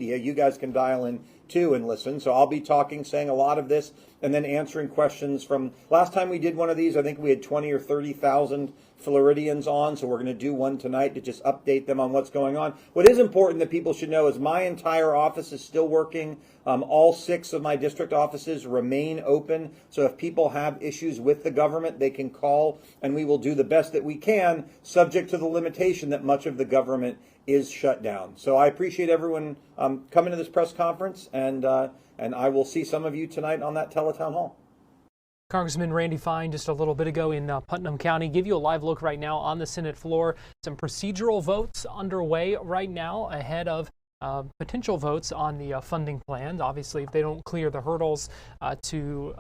You guys can dial in too and listen. So I'll be talking, saying a lot of this, and then answering questions from last time we did one of these. I think we had 20 or 30,000 Floridians on. So we're going to do one tonight to just update them on what's going on. What is important that people should know is my entire office is still working. All 6 of my district offices remain open. So if people have issues with the government, they can call, and we will do the best that we can, subject to the limitation that much of the government is shut down. So I appreciate everyone coming to this press conference, and I will see some of you tonight on that teletown hall. Congressman Randy Fine just a little bit ago in Putnam County. Give you a live look right now on the Senate floor. Some procedural votes underway right now ahead of potential votes on the funding plans. Obviously, if they don't clear the hurdles to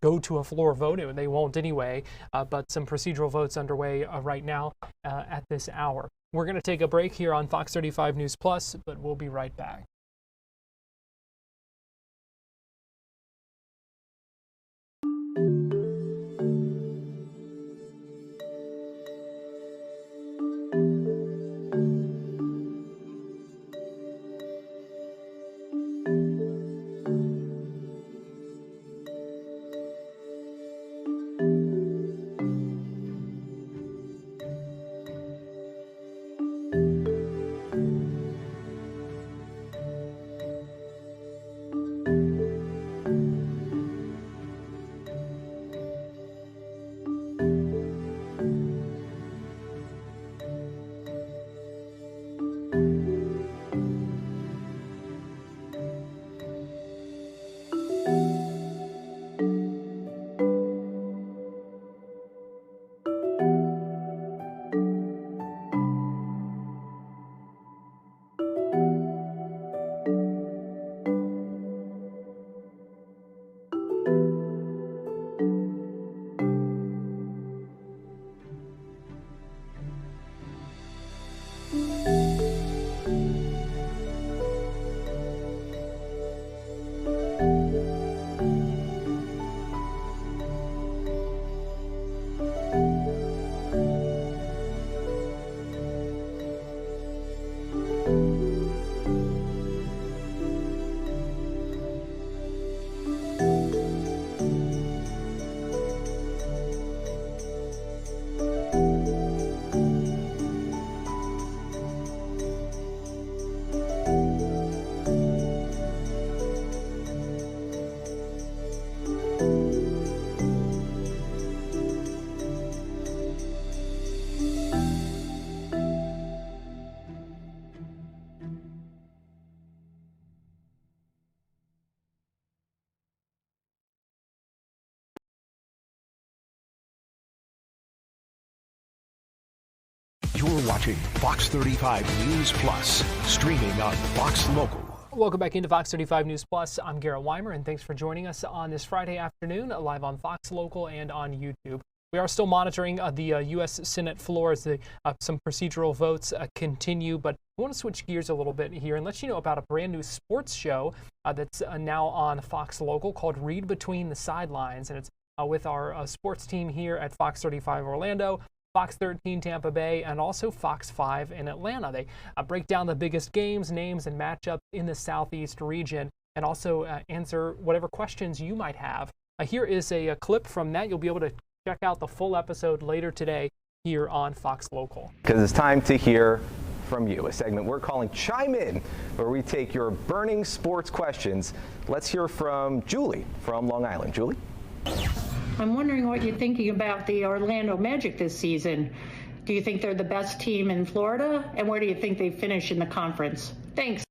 go to a floor vote, they won't anyway, but some procedural votes underway right now at this hour. We're going to take a break here on Fox 35 News Plus, but we'll be right back. You're watching Fox 35 News Plus, streaming on Fox Local. Welcome back into Fox 35 News Plus. I'm Garrett Weimer, and thanks for joining us on this Friday afternoon, live on Fox Local and on YouTube. We are still monitoring the U.S. Senate floor as some procedural votes continue, but I want to switch gears a little bit here and let you know about a brand new sports show that's now on Fox Local called Read Between the Sidelines, and it's with our sports team here at Fox 35 Orlando, Fox 13 Tampa Bay, and also Fox 5 in Atlanta. They break down the biggest games, names, and matchups in the Southeast region, and also answer whatever questions you might have. Here is a clip from that. You'll be able to check out the full episode later today here on Fox Local. Because it's time to hear from you, a segment we're calling Chime In, where we take your burning sports questions. Let's hear from Julie from Long Island. Julie? I'm wondering what you're thinking about the Orlando Magic this season. Do you think they're the best team in Florida? And where do you think they finish in the conference? Thanks.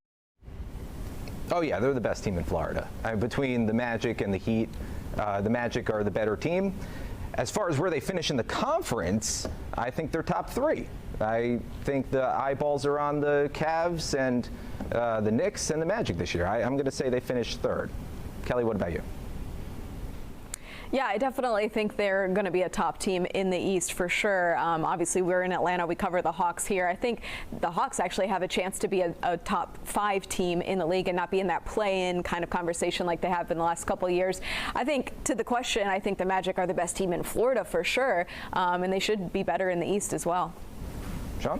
Oh, yeah, they're the best team in Florida. Between the Magic and the Heat, the Magic are the better team. As far as where they finish in the conference, I think they're top 3. I think the eyeballs are on the Cavs and the Knicks and the Magic this year. I'm going to say they finish 3rd. Kelly, what about you? Yeah, I definitely think they're going to be a top team in the East for sure. Obviously, we're in Atlanta. We cover the Hawks here. I think the Hawks actually have a chance to be a top 5 team in the league and not be in that play-in kind of conversation like they have in the last couple of years. I think to the question, I think the Magic are the best team in Florida for sure, and they should be better in the East as well. Sean?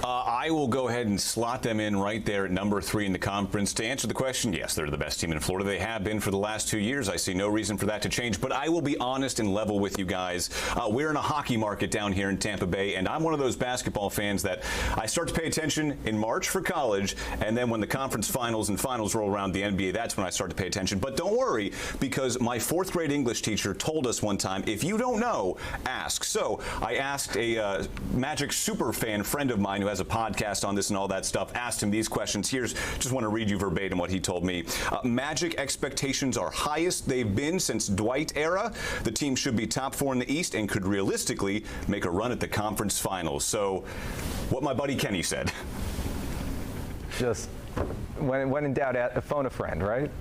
I I will go ahead and slot them in right there at number 3 in the conference. To answer the question, yes, they're the best team in Florida. They have been for the last 2 years. I see no reason for that to change. But I will be honest and level with you guys. We're in a hockey market down here in Tampa Bay, and I'm one of those basketball fans that I start to pay attention in March for college, and then when the conference finals and finals roll around the NBA, that's when I start to pay attention. But don't worry, because my 4th grade English teacher told us one time, if you don't know, ask. So I asked a Magic super fan friend of mine who has a podcast on this and all that stuff, asked him these questions. Just want to read you verbatim what he told me. Magic expectations are highest they've been since Dwight era. The team should be top 4 in the East and could realistically make a run at the conference finals. So what my buddy Kenny said. Just when in doubt, phone a friend, right?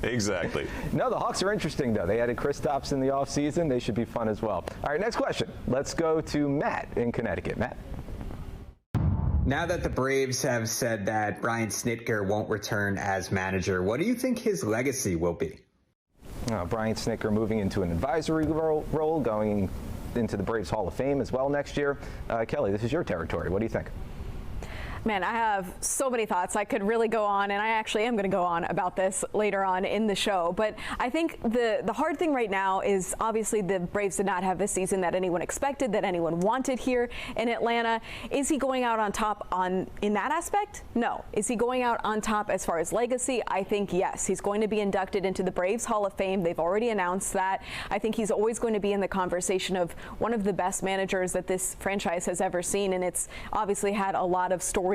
Exactly. No, the Hawks are interesting, though. They added Kristaps in the offseason. They should be fun as well. All right, next question. Let's go to Matt in Connecticut. Matt. Now that the Braves have said that Brian Snitker won't return as manager, what do you think his legacy will be? Brian Snitker moving into an advisory role, going into the Braves Hall of Fame as well next year. Kelly, this is your territory. What do you think? Man, I have so many thoughts. I could really go on, and I actually am going to go on about this later on in the show. But I think the hard thing right now is obviously the Braves did not have the season that anyone expected, that anyone wanted here in Atlanta. Is he going out on top in that aspect? No. Is he going out on top as far as legacy? I think yes. He's going to be inducted into the Braves Hall of Fame. They've already announced that. I think he's always going to be in the conversation of one of the best managers that this franchise has ever seen, and it's obviously had a lot of storied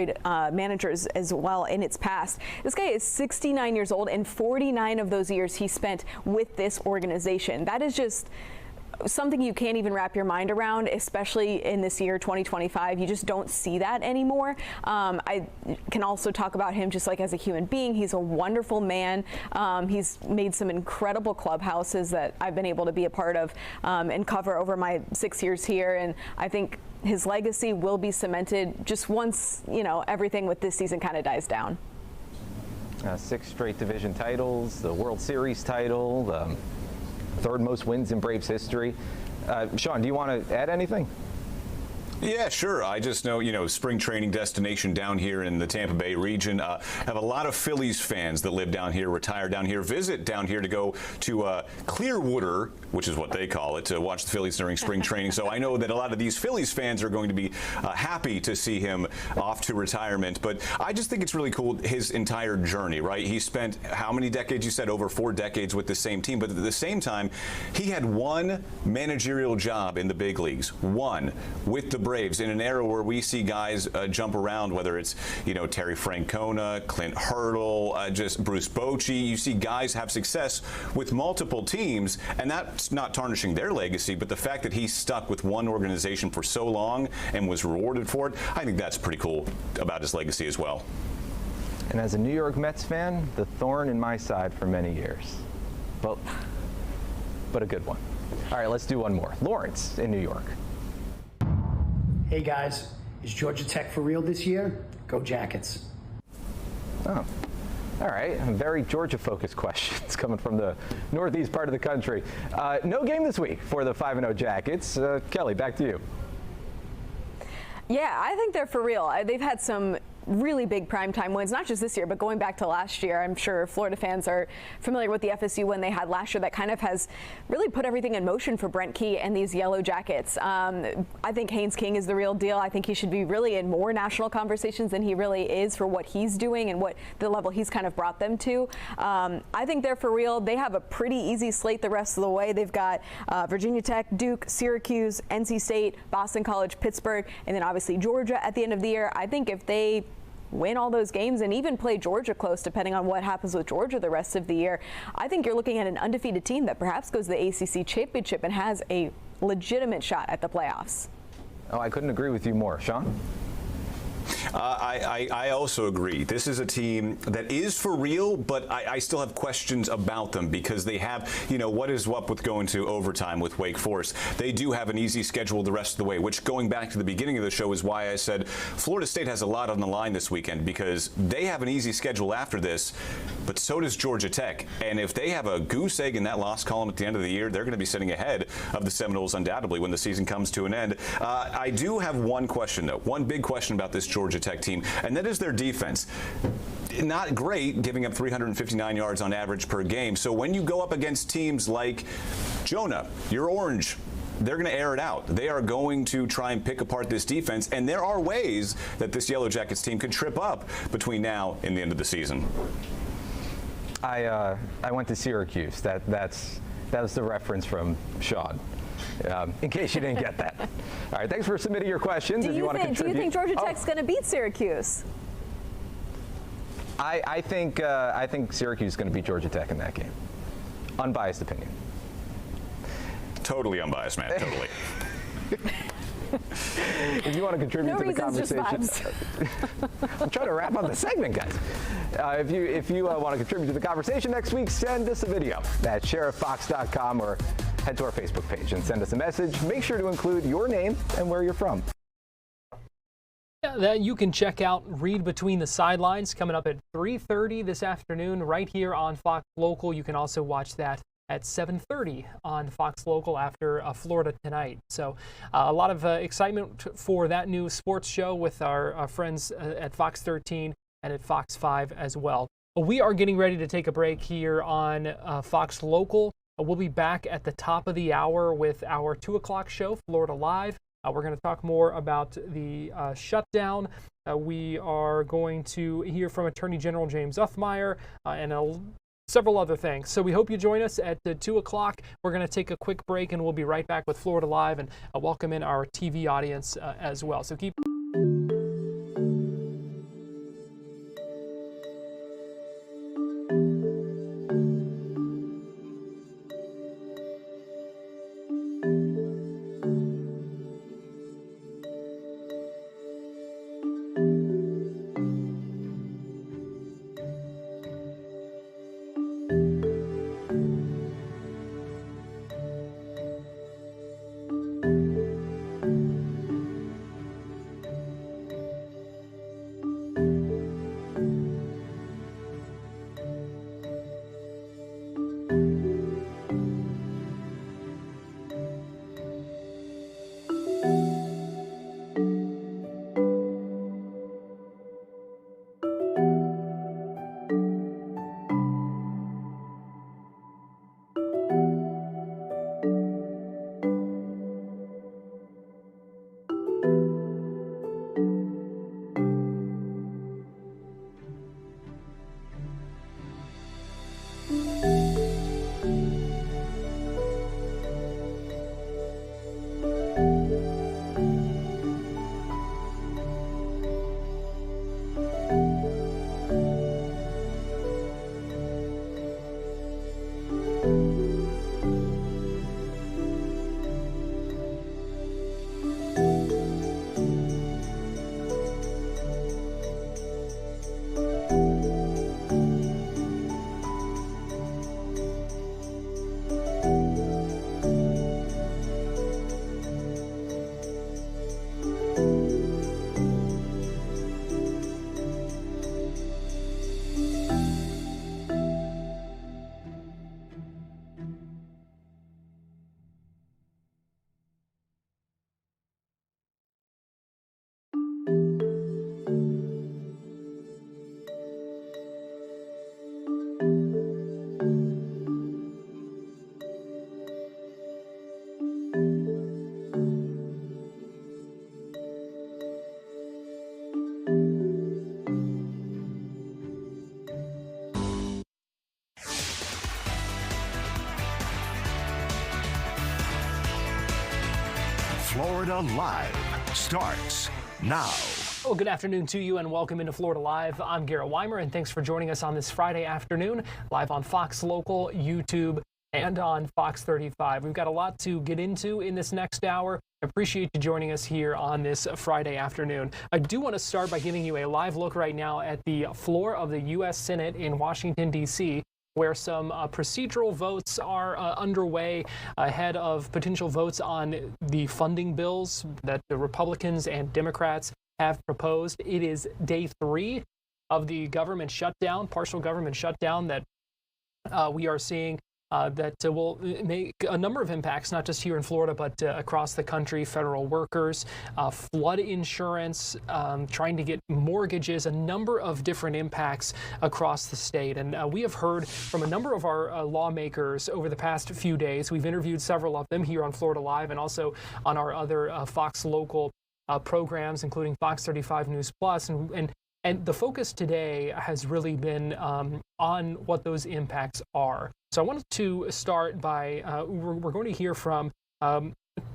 managers as well in its past. This guy is 69 years old, and 49 of those years he spent with this organization. That is just something you can't even wrap your mind around, especially in this year 2025. You just don't see that anymore. I can also talk about him just like as a human being. He's a wonderful man. He's made some incredible clubhouses that I've been able to be a part of and cover over my 6 years here, and I think his legacy will be cemented just once, everything with this season kind of dies down. 6 straight division titles, the World Series title, the 3rd most wins in Braves history. Sean, do you want to add anything? Yeah, sure. I just know, spring training destination down here in the Tampa Bay region. Have a lot of Phillies fans that live down here, retire down here, visit down here to go to Clearwater, which is what they call it, to watch the Phillies during spring training. So I know that a lot of these Phillies fans are going to be happy to see him off to retirement. But I just think it's really cool, his entire journey, right? He spent how many decades? You said over 4 decades with the same team. But at the same time, he had one managerial job in the big leagues, one, with the Braves, in an era where we see guys jump around, whether it's Terry Francona, Clint Hurdle, just Bruce Bochy. You see guys have success with multiple teams, and that's not tarnishing their legacy, but the fact that he stuck with one organization for so long and was rewarded for it, I think that's pretty cool about his legacy as well. And as a New York Mets fan, the thorn in my side for many years, but a good one. All right, let's do one more. Lawrence in New York. Hey guys, is Georgia Tech for real this year? Go Jackets. Oh, all right. Very Georgia-focused questions coming from the northeast part of the country. No game this week for the 5-0 Jackets. Kelly, back to you. Yeah, I think they're for real. They've had some really big primetime wins, not just this year, but going back to last year. I'm sure Florida fans are familiar with the FSU win they had last year that kind of has really put everything in motion for Brent Key and these Yellow Jackets. I think Haynes King is the real deal. I think he should be really in more national conversations than he really is for what he's doing and what the level he's kind of brought them to. I think they're for real. They have a pretty easy slate the rest of the way. They've got Virginia Tech, Duke, Syracuse, NC State, Boston College, Pittsburgh, and then obviously Georgia at the end of the year. I think if they win all those games and even play Georgia close, depending on what happens with Georgia the rest of the year, I think you're looking at an undefeated team that perhaps goes to the ACC championship and has a legitimate shot at the playoffs. Oh, I couldn't agree with you more. Sean? I also agree. This is a team that is for real, but I still have questions about them because they have, what is up with going to overtime with Wake Forest? They do have an easy schedule the rest of the way, which, going back to the beginning of the show, is why I said Florida State has a lot on the line this weekend, because they have an easy schedule after this, but so does Georgia Tech. And if they have a goose egg in that loss column at the end of the year, they're going to be sitting ahead of the Seminoles undoubtedly when the season comes to an end. I do have one question, though, one big question about this Georgia Tech team, and that is their defense. Not great, giving up 359 yards on average per game. So when you go up against teams like Jonah, you're Orange, they're going to air it out. They are going to try and pick apart this defense, and there are ways that this Yellow Jackets team could trip up between now and the end of the season. I went to Syracuse. That was the reference from Sean. In case you didn't get that. All right, thanks for submitting your questions. Do you think Georgia Tech's going to beat Syracuse? I think Syracuse is going to beat Georgia Tech in that game. Unbiased opinion. Totally unbiased, man. Totally. If you want to contribute to the conversation, I'm trying to wrap up the segment, guys. If you want to contribute to the conversation next week, send us a video at sherifffox.com or head to our Facebook page and send us a message. Make sure to include your name and where you're from. That you can check out Read Between the Sidelines coming up at 3:30 this afternoon right here on Fox Local. You can also watch that at 7:30 on Fox Local after Florida Tonight. So a lot of excitement for that new sports show with our friends at Fox 13 and at Fox 5 as well. We are getting ready to take a break here on Fox Local. We'll be back at the top of the hour with our 2 o'clock show, Florida Live. We're going to talk more about the shutdown. We are going to hear from Attorney General James Uffmeyer and several other things. So we hope you join us at 2 o'clock. We're going to take a quick break, and we'll be right back with Florida Live and welcome in our TV audience as well. So keep... Florida Live starts now. Well, good afternoon to you and welcome into Florida Live. I'm Garrett Weimer, and thanks for joining us on this Friday afternoon, live on Fox Local, YouTube, and on Fox 35. We've got a lot to get into in this next hour. Appreciate you joining us here on this Friday afternoon. I do want to start by giving you a live look right now at the floor of the U.S. Senate in Washington, D.C., where some procedural votes are underway ahead of potential votes on the funding bills that the Republicans and Democrats have proposed. It is day 3 of the government shutdown, partial government shutdown that we are seeing that will make a number of impacts, not just here in Florida, but across the country. Federal workers, flood insurance, trying to get mortgages, a number of different impacts across the state. And we have heard from a number of our lawmakers over the past few days. We've interviewed several of them here on Florida Live and also on our other Fox Local programs, including Fox 35 News Plus. And the focus today has really been on what those impacts are. So I wanted to start by, we're going to hear from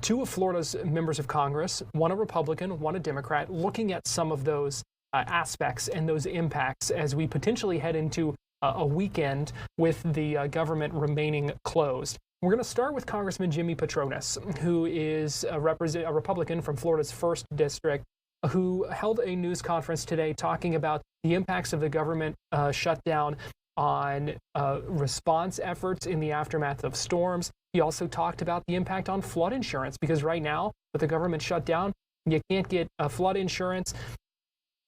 2 of Florida's members of Congress, one a Republican, one a Democrat, looking at some of those aspects and those impacts as we potentially head into a weekend with the government remaining closed. We're going to start with Congressman Jimmy Patronis, who is a Republican from Florida's 1st District, who held a news conference today talking about the impacts of the government shutdown on response efforts in the aftermath of storms. He also talked about the impact on flood insurance, because right now, with the government shutdown, you can't get flood insurance,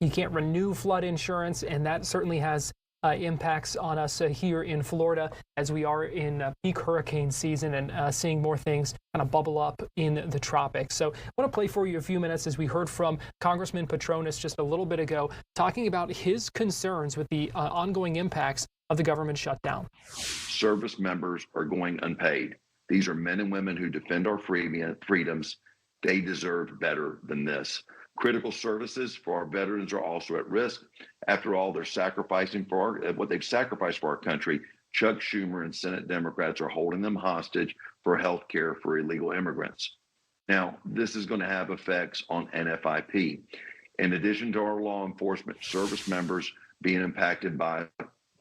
you can't renew flood insurance, and that certainly has impacts on us here in Florida as we are in peak hurricane season and seeing more things kind of bubble up in the tropics. So I want to play for you a few minutes as we heard from Congressman Patronis just a little bit ago, talking about his concerns with the ongoing impacts of the government shutdown. Service members are going unpaid. These are men and women who defend our freedoms. They deserve better than this. Critical services for our veterans are also at risk. After all, they're sacrificing for what they've sacrificed for our country. Chuck Schumer and Senate Democrats are holding them hostage for health care for illegal immigrants. Now, this is going to have effects on NFIP. In addition to our law enforcement service members being impacted by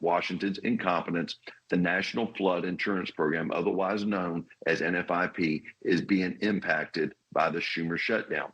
Washington's incompetence, the National Flood Insurance Program, otherwise known as NFIP, is being impacted by the Schumer shutdown.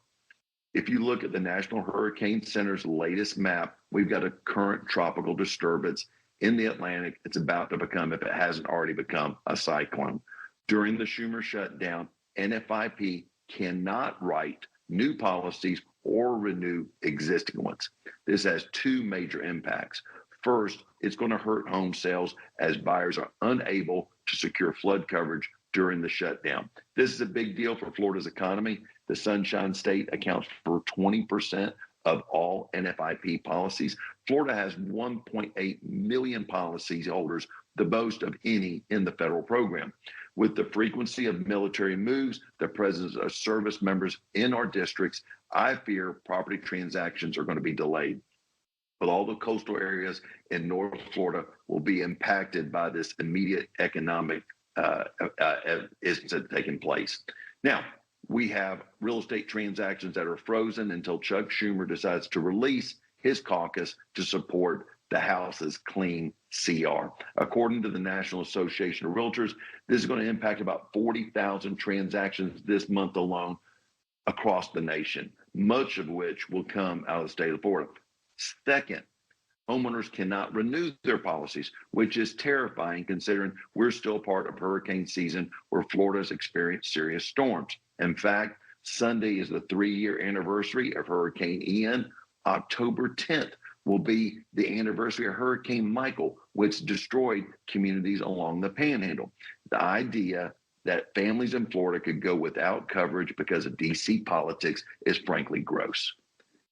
If you look at the National Hurricane Center's latest map, we've got a current tropical disturbance in the Atlantic. It's about to become, if it hasn't already become, a cyclone. During the Schumer shutdown, NFIP cannot write new policies or renew existing ones. This has 2 major impacts. First, it's going to hurt home sales as buyers are unable to secure flood coverage during the shutdown. This is a big deal for Florida's economy. The Sunshine State accounts for 20% of all NFIP policies. Florida has 1.8 million policyholders, the most of any in the federal program. With the frequency of military moves, the presence of service members in our districts, I fear property transactions are going to be delayed. But all the coastal areas in North Florida will be impacted by this immediate economic incident taking place. Now, we have real estate transactions that are frozen until Chuck Schumer decides to release his caucus to support the House's clean CR. According to the National Association of Realtors, this is going to impact about 40,000 transactions this month alone across the nation, much of which will come out of the state of Florida. Second, homeowners cannot renew their policies, which is terrifying considering we're still part of hurricane season where Florida's experienced serious storms. In fact, Sunday is the 3-year anniversary of Hurricane Ian. October 10th will be the anniversary of Hurricane Michael, which destroyed communities along the Panhandle. The idea that families in Florida could go without coverage because of DC politics is frankly gross.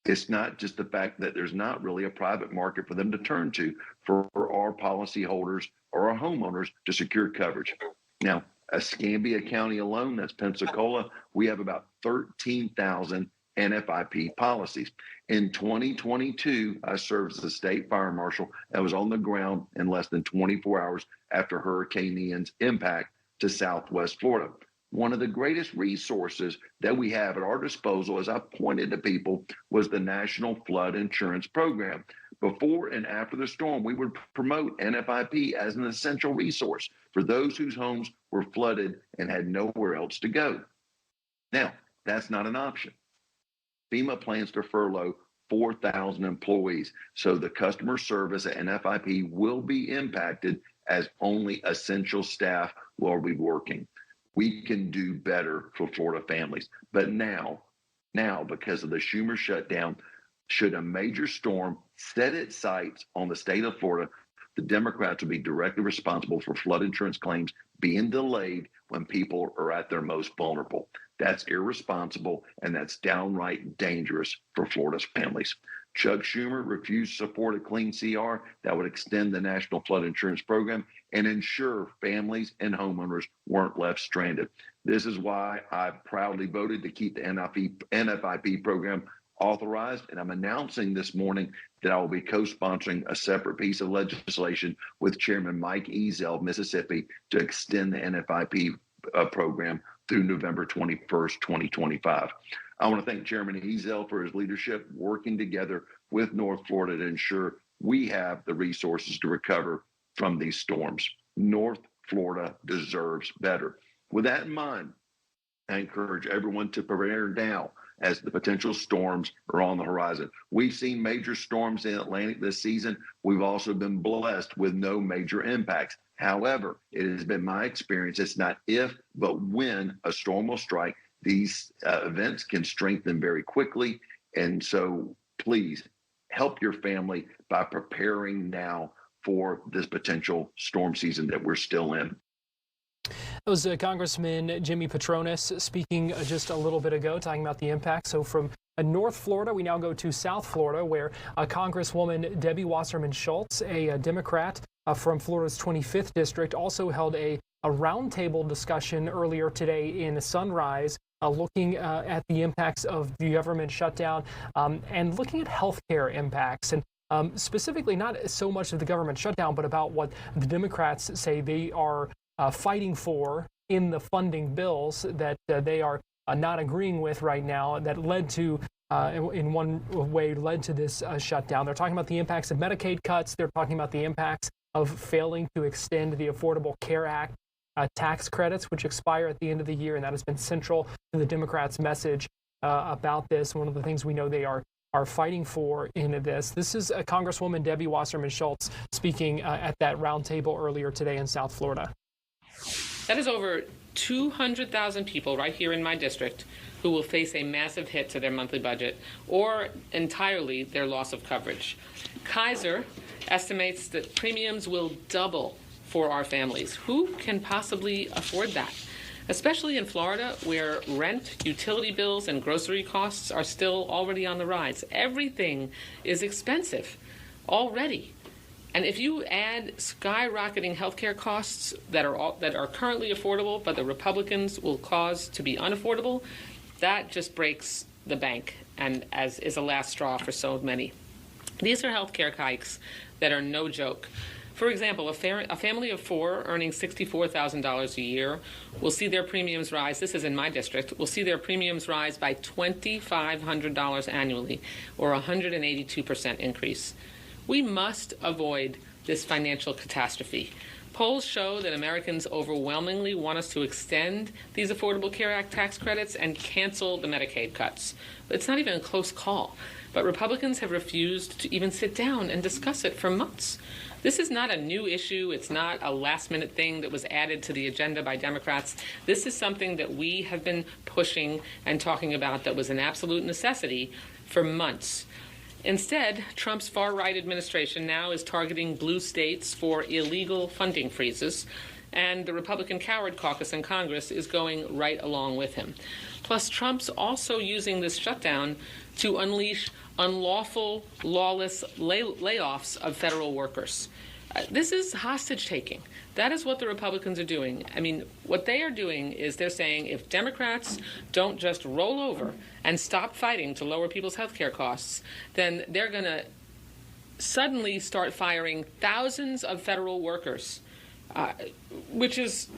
It's not just the fact that there's not really a private market for them to turn to for our policyholders or our homeowners to secure coverage. Now, Escambia County alone, that's Pensacola, we have about 13,000 NFIP policies. In 2022, I served as a state fire marshal and was on the ground in less than 24 hours after Hurricane Ian's impact to Southwest Florida. One of the greatest resources that we have at our disposal, as I pointed to people, was the National Flood Insurance Program. Before and after the storm, we would promote NFIP as an essential resource for those whose homes were flooded and had nowhere else to go. Now, That's not an option. FEMA plans to furlough 4,000 employees, so the customer service at NFIP will be impacted as only essential staff will be working. We can do better for Florida families. But now, because of the Schumer shutdown, should a major storm set its sights on the state of Florida, the Democrats will be directly responsible for flood insurance claims being delayed when people are at their most vulnerable. That's irresponsible, and that's downright dangerous for Florida's families. Chuck Schumer refused to support a clean CR that would extend the National Flood Insurance Program and ensure families and homeowners weren't left stranded. This is why I proudly voted to keep the NFIP program authorized, and I'm announcing this morning that I will be co-sponsoring a separate piece of legislation with Chairman Mike Ezell of Mississippi to extend the NFIP program through November 21st, 2025. I want to thank Chairman Ezell for his leadership, working together with North Florida to ensure we have the resources to recover from these storms. North Florida deserves better. With that in mind, I encourage everyone to prepare now as the potential storms are on the horizon. We've seen major storms in the Atlantic this season. We've also been blessed with no major impacts. However, it has been my experience, it's not if, but when a storm will strike, these events can strengthen very quickly. And so please help your family by preparing now for this potential storm season that we're still in. That was Congressman Jimmy Patronis speaking just a little bit ago, talking about the impact. So from North Florida, we now go to South Florida, where Congresswoman Debbie Wasserman Schultz, a Democrat from Florida's 25th district, also held a roundtable discussion earlier today in Sunrise, looking at the impacts of the government shutdown and looking at healthcare impacts. And specifically, not so much of the government shutdown, but about what the Democrats say they are fighting for in the funding bills that they are not agreeing with right now, that led to, in one way, led to this shutdown. They're talking about the impacts of Medicaid cuts. They're talking about the impacts of failing to extend the Affordable Care Act tax credits, which expire at the end of the year, and that has been central to the Democrats' message about this. One of the things we know they are fighting for in this. This is Congresswoman Debbie Wasserman Schultz speaking at that roundtable earlier today in South Florida. That is over 200,000 people right here in my district who will face a massive hit to their monthly budget or entirely their loss of coverage. Kaiser estimates that premiums will double for our families. Who can possibly afford that? Especially in Florida, where rent, utility bills, and grocery costs are still already on the rise. Everything is expensive already. And if you add skyrocketing healthcare costs that are currently affordable, but the Republicans will cause to be unaffordable, that just breaks the bank, and as is a last straw for so many. These are healthcare hikes that are no joke. For example, a family of four earning $64,000 a year will see their premiums rise. This is in my district. Will see their premiums rise by $2,500 annually, or a 182% increase. We must avoid this financial catastrophe. Polls show that Americans overwhelmingly want us to extend these Affordable Care Act tax credits and cancel the Medicaid cuts. It's not even a close call. But Republicans have refused to even sit down and discuss it for months. This is not a new issue. It's not a last-minute thing that was added to the agenda by Democrats. This is something that we have been pushing and talking about that was an absolute necessity for months. Instead, Trump's far-right administration now is targeting blue states for illegal funding freezes, and the Republican Coward Caucus in Congress is going right along with him. Plus, Trump's also using this shutdown to unleash unlawful, lawless layoffs of federal workers. This is hostage-taking. That is what the Republicans are doing. I mean, what they are doing is they're saying if Democrats don't just roll over and stop fighting to lower people's health care costs, then they're going to suddenly start firing thousands of federal workers, which is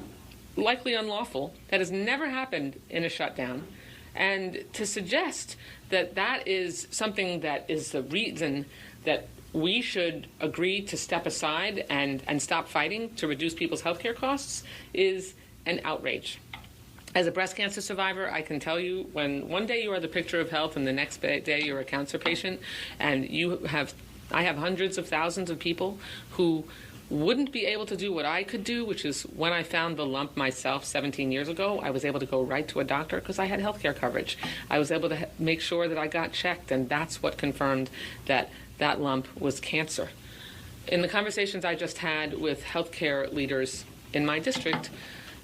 likely unlawful. That has never happened in a shutdown. And to suggest that that is something that is the reason that we should agree to step aside and stop fighting to reduce people's health care costs is an outrage. As a breast cancer survivor, I can tell you, when one day you are the picture of health and the next day you're a cancer patient, and I have hundreds of thousands of people who wouldn't be able to do what I could do, which is when I found the lump myself 17 years ago, I was able to go right to a doctor because I had health care coverage. I was able to make sure that I got checked, and that's what confirmed that that lump was cancer. In the conversations I just had with healthcare leaders in my district,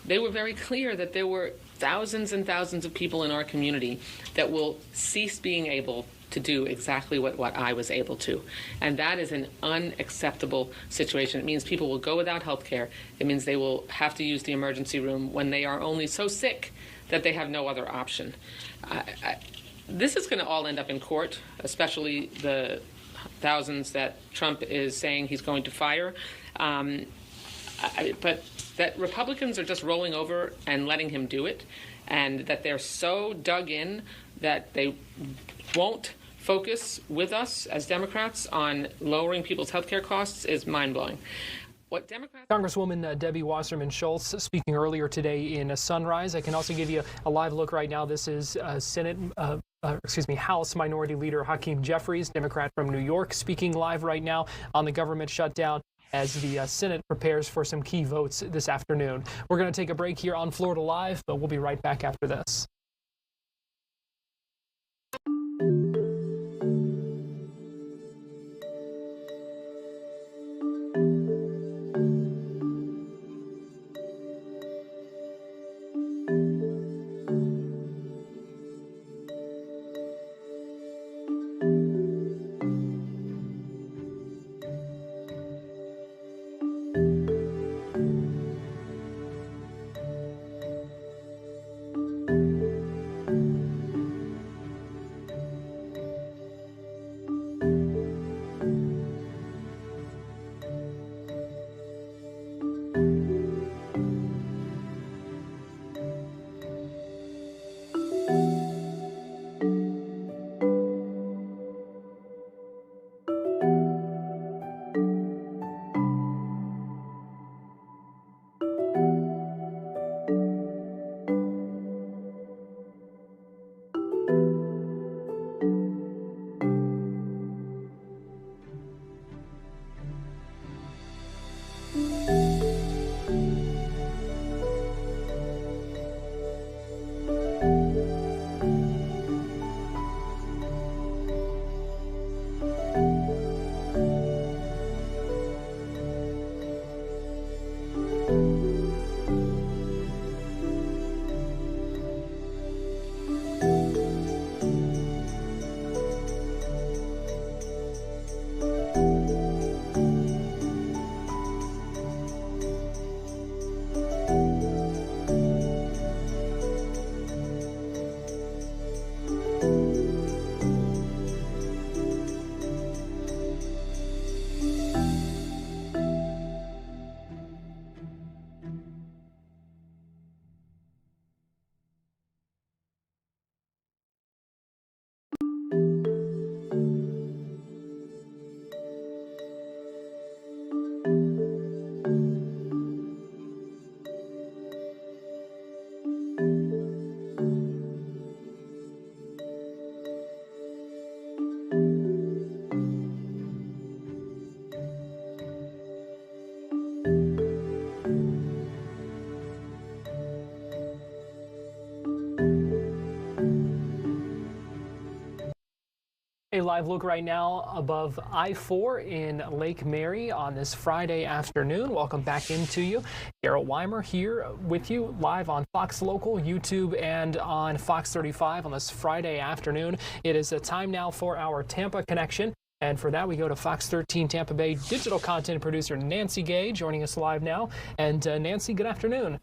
they were very clear that there were thousands and thousands of people in our community that will cease being able to do exactly what I was able to. And that is an unacceptable situation. It means people will go without health care. It means they will have to use the emergency room when they are only so sick that they have no other option. This is going to all end up in court, especially the thousands that Trump is saying he's going to fire. But that Republicans are just rolling over and letting him do it, and that they're so dug in that they won't focus with us as Democrats on lowering people's health care costs is mind-blowing. What Democrats... Congresswoman Debbie Wasserman Schultz speaking earlier today in Sunrise. I can also give you a live look right now. This is House Minority Leader Hakeem Jeffries, Democrat from New York, speaking live right now on the government shutdown as the Senate prepares for some key votes this afternoon. We're going to take a break here on Florida Live, but we'll be right back after this. A live look right now above I-4 in Lake Mary on this Friday afternoon. Welcome back into you. Garrett Weimer here with you live on Fox Local, YouTube, and on Fox 35 on this Friday afternoon. It is a time now for our Tampa Connection. And for that, we go to Fox 13 Tampa Bay digital content producer Nancy Gay joining us live now. And Nancy, good afternoon.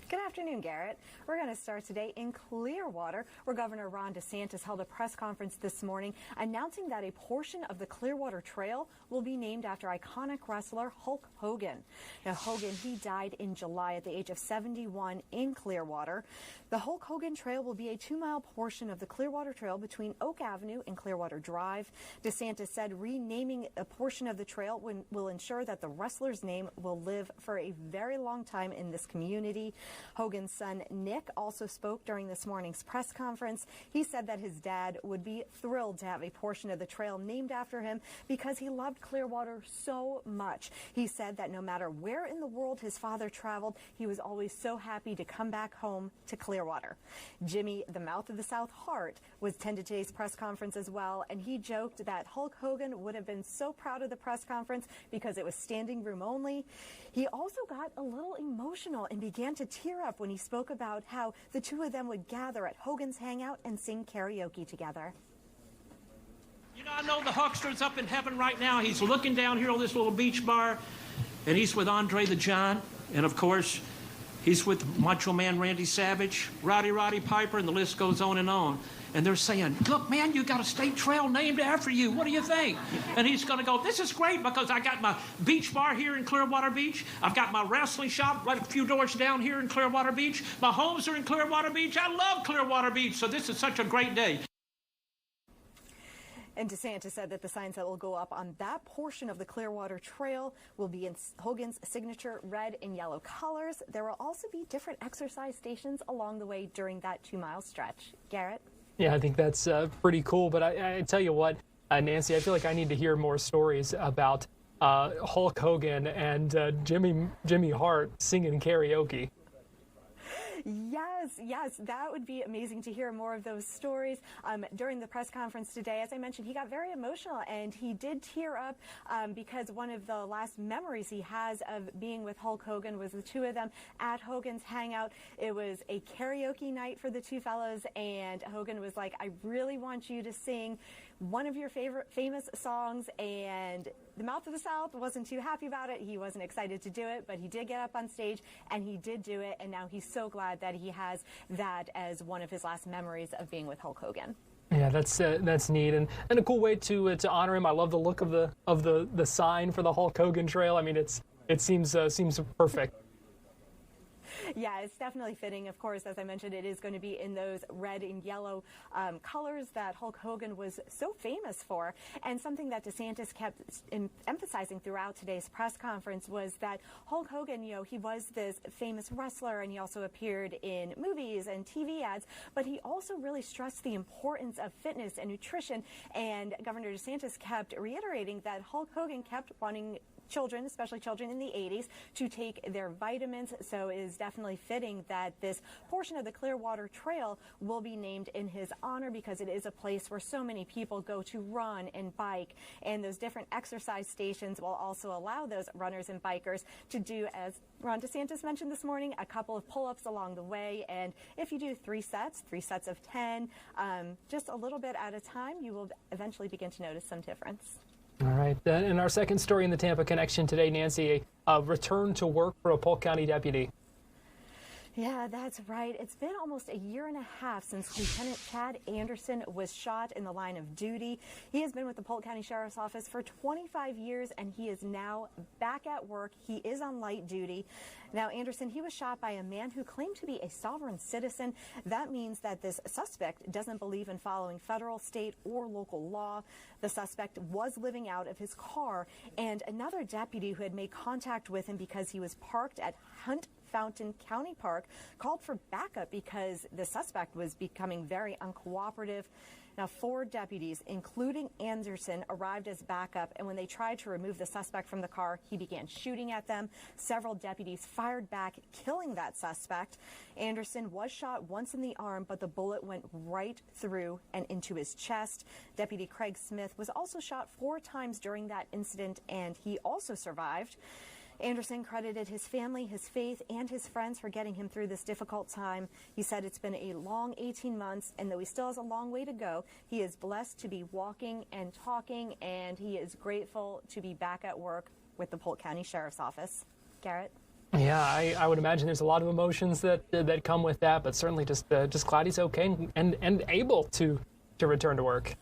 Good afternoon, Garrett. We're going to start today in Clearwater, where Governor Ron DeSantis held a press conference this morning announcing that a portion of the Clearwater Trail will be named after iconic wrestler Hulk Hogan. Now, Hogan, he died in July at the age of 71 in Clearwater. The Hulk Hogan Trail will be a 2-mile portion of the Clearwater Trail between Oak Avenue and Clearwater Drive. DeSantis said renaming a portion of the trail will ensure that the wrestler's name will live for a very long time in this community. Hogan's son, Nick, also spoke during this morning's press conference. He said that his dad would be thrilled to have a portion of the trail named after him because he loved Clearwater so much. He said that no matter where in the world his father traveled, he was always so happy to come back home to Clearwater. Jimmy, the Mouth of the South Hart, was attended today's press conference as well, and he joked that Hulk Hogan would have been so proud of the press conference because it was standing room only. He also got a little emotional and began to tear up when he spoke about how the two of them would gather at Hogan's Hangout and sing karaoke together. You know, I know the Huckster's up in heaven right now. He's looking down here on this little beach bar, and he's with Andre the Giant, and of course, he's with Macho Man Randy Savage, Roddy Piper, and the list goes on and on. And they're saying, look, man, you got a state trail named after you. What do you think? And he's going to go, this is great because I got my beach bar here in Clearwater Beach. I've got my wrestling shop right a few doors down here in Clearwater Beach. My homes are in Clearwater Beach. I love Clearwater Beach, so this is such a great day. And DeSantis said that the signs that will go up on that portion of the Clearwater Trail will be in Hogan's signature red and yellow colors. There will also be different exercise stations along the way during that 2-mile stretch. Garrett? Yeah, I think that's pretty cool. But I tell you what, Nancy, I feel like I need to hear more stories about Hulk Hogan and Jimmy Hart singing karaoke. Yes, that would be amazing to hear more of those stories. During the press conference today, as I mentioned, he got very emotional and he did tear up because one of the last memories he has of being with Hulk Hogan was the two of them at Hogan's Hangout. It was a karaoke night for the two fellows, and Hogan was like, I really want you to sing one of your favorite famous songs, and the Mouth of the South wasn't too happy about it. He wasn't excited to do it, but he did get up on stage and he did do it, and now he's so glad that he has that as one of his last memories of being with Hulk Hogan. Yeah, that's neat and a cool way to honor him. I love the look of the sign for the Hulk Hogan trail. I mean, it seems perfect. Yeah, it's definitely fitting. Of course, as I mentioned, it is going to be in those red and yellow colors that Hulk Hogan was so famous for. And something that DeSantis kept emphasizing throughout today's press conference was that Hulk Hogan, you know, he was this famous wrestler and he also appeared in movies and TV ads, but he also really stressed the importance of fitness and nutrition. And Governor DeSantis kept reiterating that Hulk Hogan kept wanting children, especially children in the 80s, to take their vitamins. So it is definitely fitting that this portion of the Clearwater Trail will be named in his honor because it is a place where so many people go to run and bike. And those different exercise stations will also allow those runners and bikers to do, as Ron DeSantis mentioned this morning, a couple of pull-ups along the way. And if you do 3 sets of 10, just a little bit at a time, you will eventually begin to notice some difference. All right. And our second story in the Tampa Connection today, Nancy, a return to work for a Polk County deputy. Yeah, that's right. It's been almost a year and a half since Lieutenant Chad Anderson was shot in the line of duty. He has been with the Polk County Sheriff's Office for 25 years, and he is now back at work. He is on light duty. Now, Anderson, he was shot by a man who claimed to be a sovereign citizen. That means that this suspect doesn't believe in following federal, state, or local law. The suspect was living out of his car, and another deputy who had made contact with him because he was parked at Hunt Fountain County Park called for backup because the suspect was becoming very uncooperative. Now, 4 deputies, including Anderson, arrived as backup, and when they tried to remove the suspect from the car, he began shooting at them. Several deputies fired back, killing that suspect. Anderson was shot once in the arm, but the bullet went right through and into his chest. Deputy Craig Smith was also shot 4 times during that incident, and he also survived. Anderson credited his family, his faith, and his friends for getting him through this difficult time. He said it's been a long 18 months, and though he still has a long way to go, he is blessed to be walking and talking, and he is grateful to be back at work with the Polk County Sheriff's Office. Garrett? Yeah, I would imagine there's a lot of emotions that come with that, but certainly just glad he's okay and able to return to work.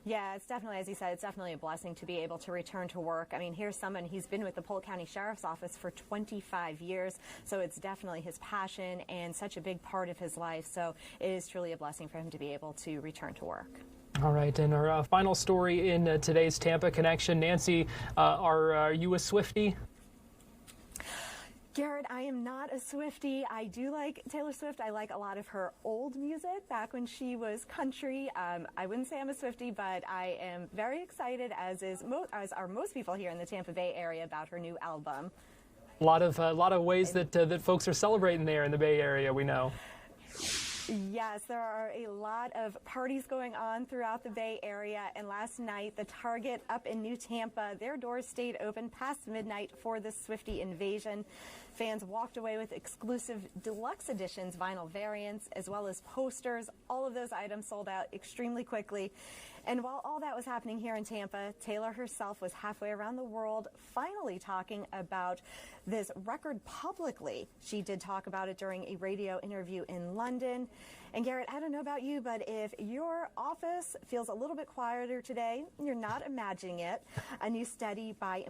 Yeah, it's definitely, as you said, it's definitely a blessing to be able to return to work. I mean, here's someone, he's been with the Polk County Sheriff's Office for 25 years, so it's definitely his passion and such a big part of his life. So it is truly a blessing for him to be able to return to work. All right, and our final story in today's Tampa Connection. Nancy, are you a Swiftie? Garrett, I am not a Swiftie. I do like Taylor Swift. I like a lot of her old music back when she was country. I wouldn't say I'm a Swiftie, but I am very excited, as are most people here in the Tampa Bay area, about her new album. A lot of ways that folks are celebrating there in the Bay Area, we know. Yes, there are a lot of parties going on throughout the Bay Area, and last night the Target up in New Tampa, their doors stayed open past midnight for the Swiftie invasion. Fans walked away with exclusive deluxe editions, vinyl variants, as well as posters. All of those items sold out extremely quickly. And while all that was happening here in Tampa, Taylor herself was halfway around the world, finally talking about this record publicly. She did talk about it during a radio interview in London. And Garrett, I don't know about you, but if your office feels a little bit quieter today, you're not imagining it. A new study by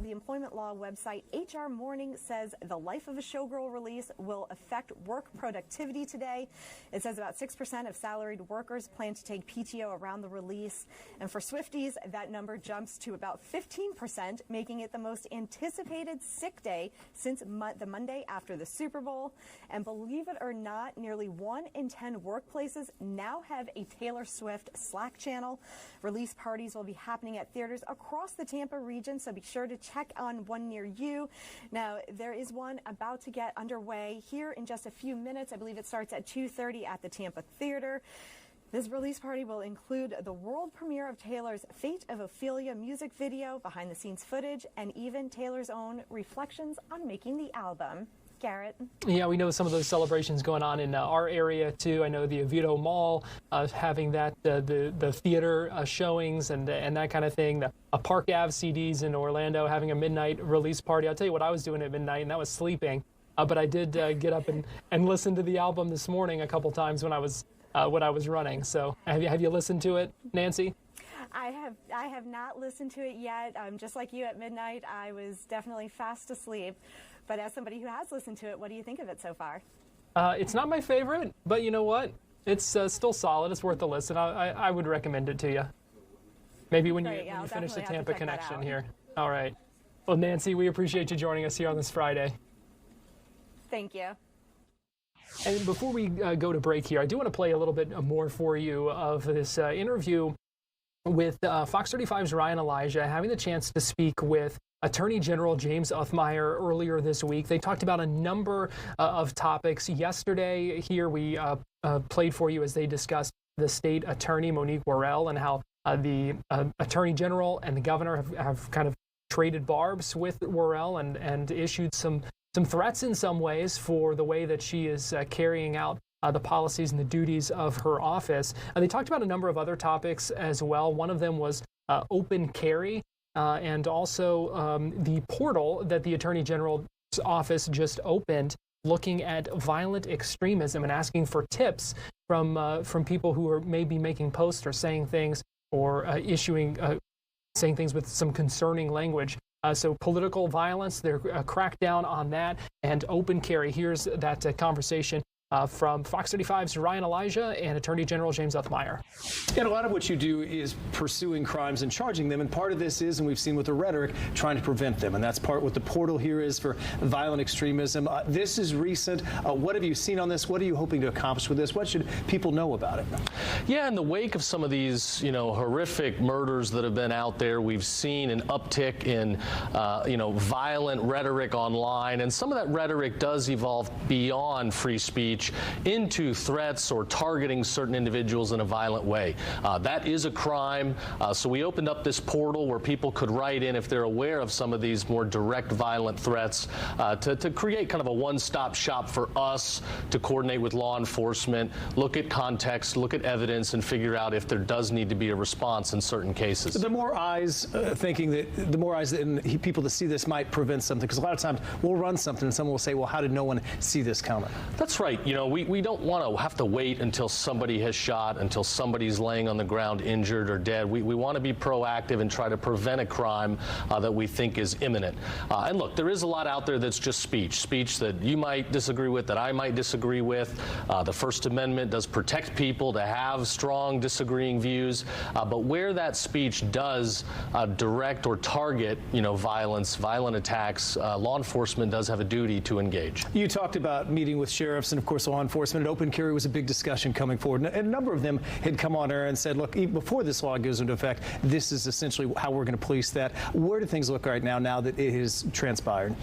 the employment law website HR Morning says the Life of a Showgirl release will affect work productivity today. It says about 6% of salaried workers plan to take PTO around the release. And for Swifties, that number jumps to about 15%, making it the most anticipated sick day since the Monday after the Super Bowl. And believe it or not, nearly 1 in 10 workplaces now have a Taylor Swift Slack channel. Release parties will be happening at theaters across the Tampa region, so be sure to check on one near you. Now, there is one about to get underway here in just a few minutes. I believe it starts at 2:30 at the Tampa Theater. This release party will include the world premiere of Taylor's Fate of Ophelia music video, behind-the-scenes footage, and even Taylor's own reflections on making the album. Garrett? Yeah, we know some of those celebrations going on in our area too. I know the Oviedo Mall having that the theater showings and that kind of thing. The Park Ave CDs in Orlando having a midnight release party. I'll tell you what I was doing at midnight, and that was sleeping. But I did get up and listen to the album this morning a couple times when I was running. So have you listened to it, Nancy? I have not listened to it yet. Just like you at midnight, I was definitely fast asleep. But as somebody who has listened to it, what do you think of it so far? It's not my favorite, but you know what? It's still solid. It's worth a listen. I would recommend it to you. Maybe when you finish the Tampa connection here. All right. Well, Nancy, we appreciate you joining us here on this Friday. Thank you. And before we go to break here, I do want to play a little bit more for you of this interview with Fox 35's Ryan Elijah, having the chance to speak with Attorney General James Othmeyer earlier this week. They talked about a number of topics. Yesterday here we played for you as they discussed the state attorney, Monique Worrell, and how the Attorney General and the governor have kind of traded barbs with Worrell and issued some threats in some ways for the way that she is carrying out the policies and the duties of her office. They talked about a number of other topics as well. One of them was open carry. And also the portal that the Attorney General's office just opened, looking at violent extremism and asking for tips from people who are maybe making posts or saying things or saying things with some concerning language. So political violence, they're crackdown on that, and open carry. Here's that conversation from Fox 35's Ryan Elijah and Attorney General James Othmeyer. And a lot of what you do is pursuing crimes and charging them, and part of this is, and we've seen with the rhetoric, trying to prevent them, and that's part what the portal here is for violent extremism. This is recent. What have you seen on this? What are you hoping to accomplish with this? What should people know about it? Yeah, in the wake of some of these, horrific murders that have been out there, we've seen an uptick in, violent rhetoric online, and some of that rhetoric does evolve beyond free speech into threats or targeting certain individuals in a violent way. That is a crime. So we opened up this portal where people could write in if they're aware of some of these more direct violent threats to create kind of a one-stop shop for us to coordinate with law enforcement, look at context, look at evidence, and figure out if there does need to be a response in certain cases. The more eyes thinking that the more eyes and people that see this might prevent something, because a lot of times we'll run something and someone will say, well, how did no one see this coming? That's right. You know, we don't want to have to wait until somebody has shot, until somebody's laying on the ground injured or dead. We want to be proactive and try to prevent a crime that we think is imminent. And look, there is a lot out there that's just speech that you might disagree with, that I might disagree with. The First Amendment does protect people to have strong disagreeing views, but where that speech does direct or target, you know, violent attacks, law enforcement does have a duty to engage. You talked about meeting with sheriffs and, of course, law enforcement. And open carry was a big discussion coming forward. And a number of them had come on air and said, look, even before this law goes into effect, this is essentially how we're going to police that. Where do things look right now that it has transpired?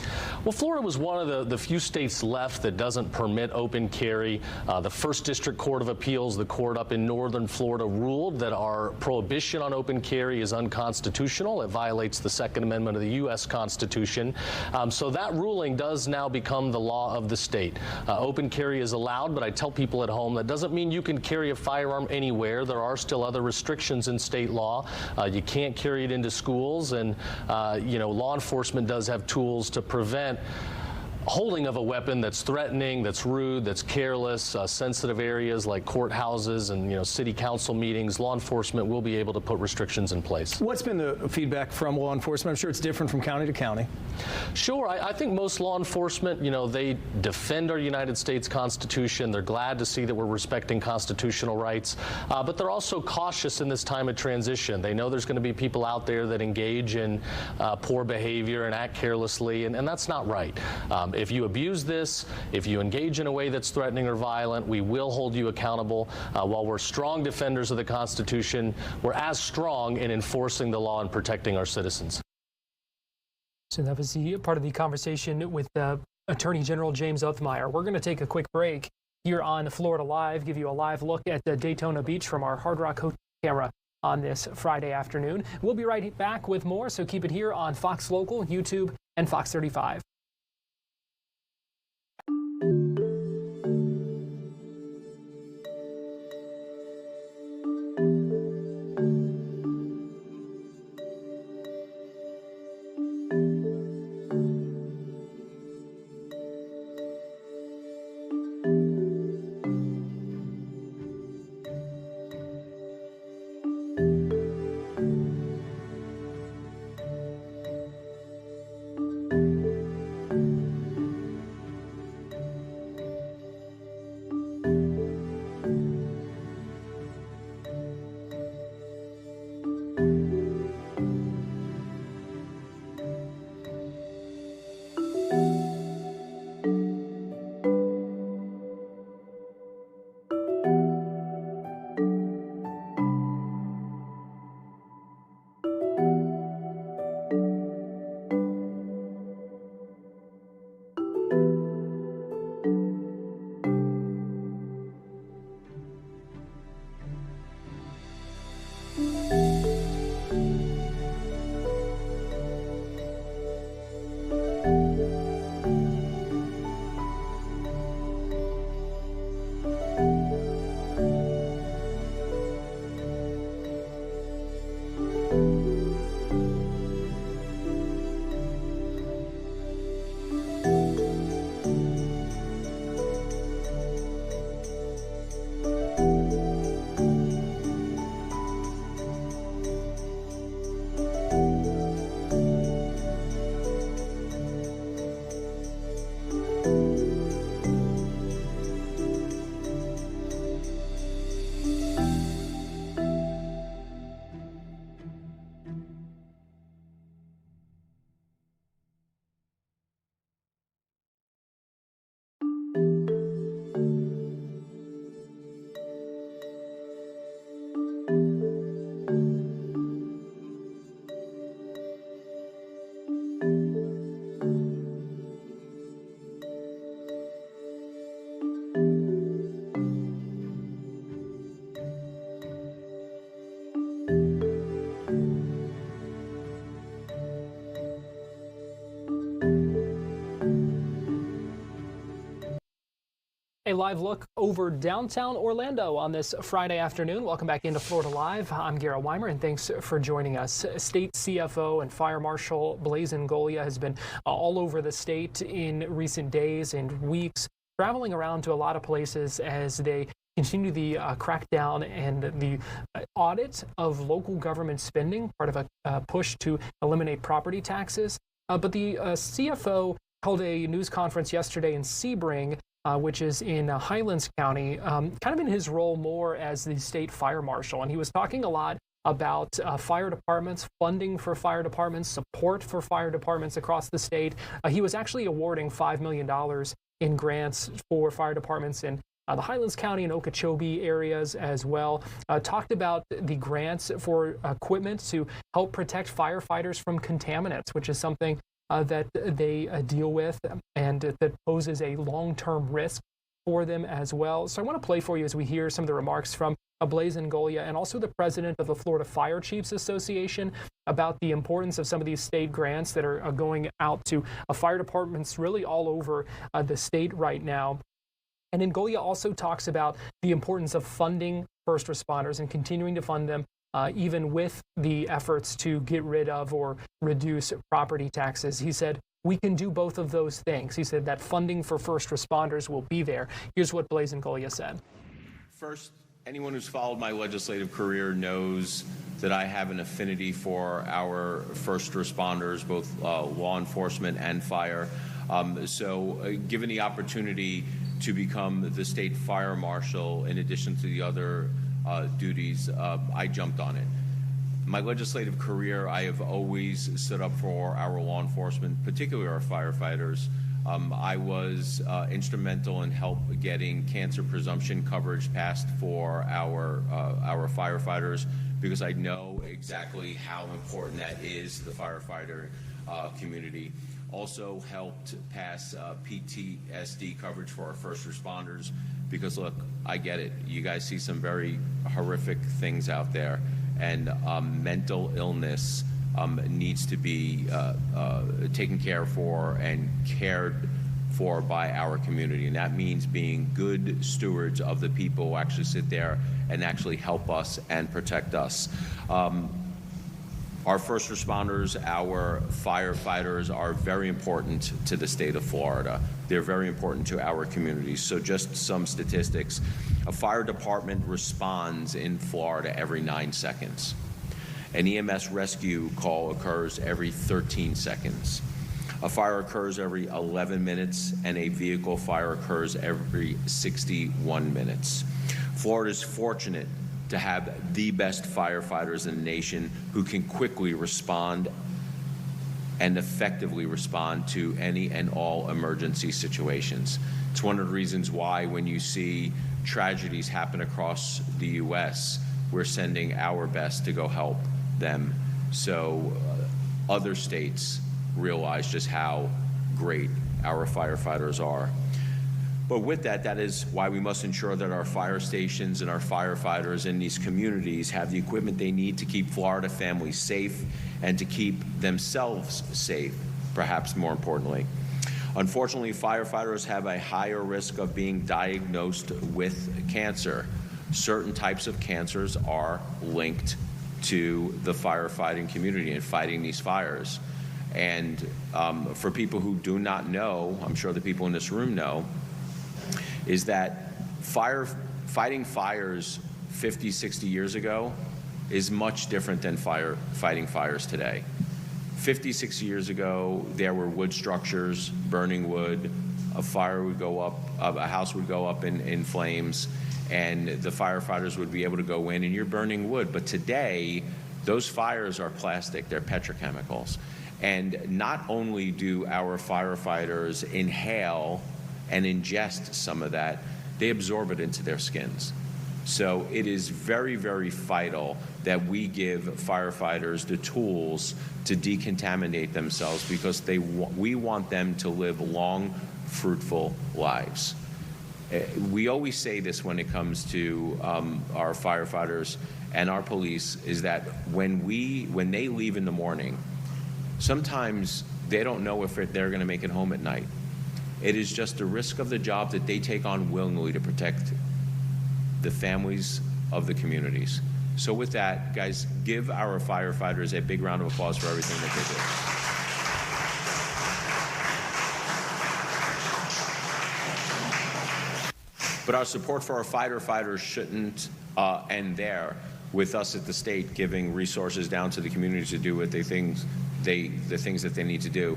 Well, Florida was one of the few states left that doesn't permit open carry. The First District Court of Appeals, the court up in northern Florida, ruled that our prohibition on open carry is unconstitutional. It violates the Second Amendment of the U.S. Constitution. So that ruling does now become the law of the state. Open carry is allowed, but I tell people at home that doesn't mean you can carry a firearm anywhere. There are still other restrictions in state law. You can't carry it into schools, and you know, law enforcement does have tools to prevent holding of a weapon that's threatening, that's rude, that's careless. Sensitive areas like courthouses and, you know, city council meetings, law enforcement will be able to put restrictions in place. What's been the feedback from law enforcement? I'm sure it's different from county to county. Sure. I think most law enforcement, you know, they defend our United States Constitution. They're glad to see that we're respecting constitutional rights, but they're also cautious in this time of transition. They know there's going to be people out there that engage in poor behavior and act carelessly, and that's not right. If you abuse this, if you engage in a way that's threatening or violent, we will hold you accountable. While we're strong defenders of the Constitution, we're as strong in enforcing the law and protecting our citizens. So that was the part of the conversation with Attorney General James Othmeyer. We're going to take a quick break here on Florida Live, give you a live look at Daytona Beach from our Hard Rock Hotel camera on this Friday afternoon. We'll be right back with more, so keep it here on Fox Local, YouTube, and Fox 35. A live look over downtown Orlando on this Friday afternoon. Welcome back into Florida Live. I'm Garrett Weimer, and thanks for joining us. State CFO and Fire Marshal Blazin Golia has been all over the state in recent days and weeks, traveling around to a lot of places as they continue the crackdown and the audit of local government spending, part of a push to eliminate property taxes. But the CFO held a news conference yesterday in Sebring, which is in Highlands County, kind of in his role more as the state fire marshal. And he was talking a lot about fire departments, funding for fire departments, support for fire departments across the state. He was actually awarding $5 million in grants for fire departments in the Highlands County and Okeechobee areas as well. Talked about the grants for equipment to help protect firefighters from contaminants, which is something that they deal with and that poses a long-term risk for them as well. So I want to play for you as we hear some of the remarks from Blaise Ngolia and also the president of the Florida Fire Chiefs Association about the importance of some of these state grants that are going out to fire departments really all over the state right now. And Ngolia also talks about the importance of funding first responders and continuing to fund them even with the efforts to get rid of or reduce property taxes. He said, we can do both of those things. He said that funding for first responders will be there. Here's what Blaise Ngolia said. First, anyone who's followed my legislative career knows that I have an affinity for our first responders, both law enforcement and fire. So given the opportunity to become the state fire marshal, in addition to the other duties, I jumped on it. My legislative career, I have always stood up for our law enforcement, particularly our firefighters. I was instrumental in getting cancer presumption coverage passed for our firefighters, because I know exactly how important that is to the firefighter community. Also helped pass PTSD coverage for our first responders, because look, I get it. You guys see some very horrific things out there, and mental illness needs to be taken care for and cared for by our community. And that means being good stewards of the people who actually sit there and actually help us and protect us. Our first responders, our firefighters are very important to the state of Florida. They're very important to our communities. So just some statistics. A fire department responds in Florida every 9 seconds. An EMS rescue call occurs every 13 seconds. A fire occurs every 11 minutes, and a vehicle fire occurs every 61 minutes. Florida is fortunate to have the best firefighters in the nation who can quickly respond and effectively respond to any and all emergency situations. It's one of the reasons why when you see tragedies happen across the U.S., we're sending our best to go help them, so other states realize just how great our firefighters are. But with that, that is why we must ensure that our fire stations and our firefighters in these communities have the equipment they need to keep Florida families safe and to keep themselves safe, perhaps more importantly. Unfortunately, firefighters have a higher risk of being diagnosed with cancer. Certain types of cancers are linked to the firefighting community and fighting these fires. And for people who do not know, I'm sure the people in this room know, is that fighting fires 50, 60 years ago is much different than fighting fires today. 50, 60 years ago, there were wood structures, burning wood, a fire would go up, a house would go up in flames, and the firefighters would be able to go in and you're burning wood. But today, those fires are plastic, they're petrochemicals. And not only do our firefighters inhale and ingest some of that, they absorb it into their skins. So it is very, very vital that we give firefighters the tools to decontaminate themselves, because we want them to live long, fruitful lives. We always say this when it comes to our firefighters and our police, is that when they leave in the morning, sometimes they don't know if they're going to make it home at night. It is just the risk of the job that they take on willingly to protect the families of the communities. So with that, guys, give our firefighters a big round of applause for everything that they do. But our support for our firefighters shouldn't end there, with us at the state giving resources down to the community to do what the things that they need to do.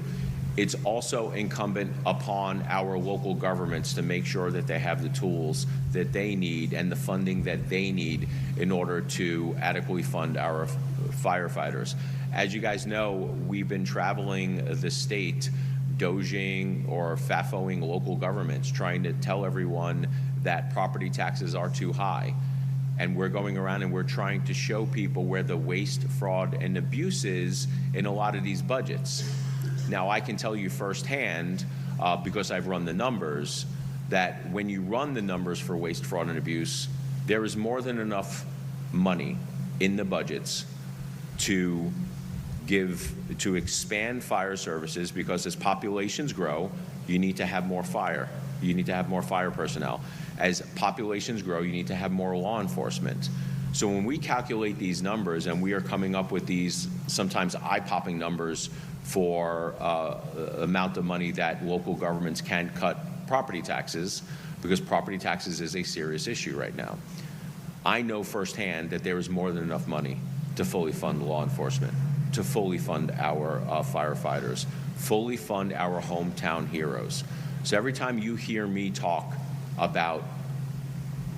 It's also incumbent upon our local governments to make sure that they have the tools that they need and the funding that they need in order to adequately fund our firefighters. As you guys know, we've been traveling the state, doging or FAFOing local governments, trying to tell everyone that property taxes are too high. And we're going around and we're trying to show people where the waste, fraud, and abuse is in a lot of these budgets. Now, I can tell you firsthand, because I've run the numbers, that when you run the numbers for waste, fraud, and abuse, there is more than enough money in the budgets to expand fire services, because as populations grow, you need to have more fire. You need to have more fire personnel. As populations grow, you need to have more law enforcement. So when we calculate these numbers and we are coming up with these sometimes eye-popping numbers for amount of money that local governments can cut property taxes, because property taxes is a serious issue right now, I know firsthand that there is more than enough money to fully fund law enforcement, to fully fund our firefighters, fully fund our hometown heroes. So every time you hear me talk about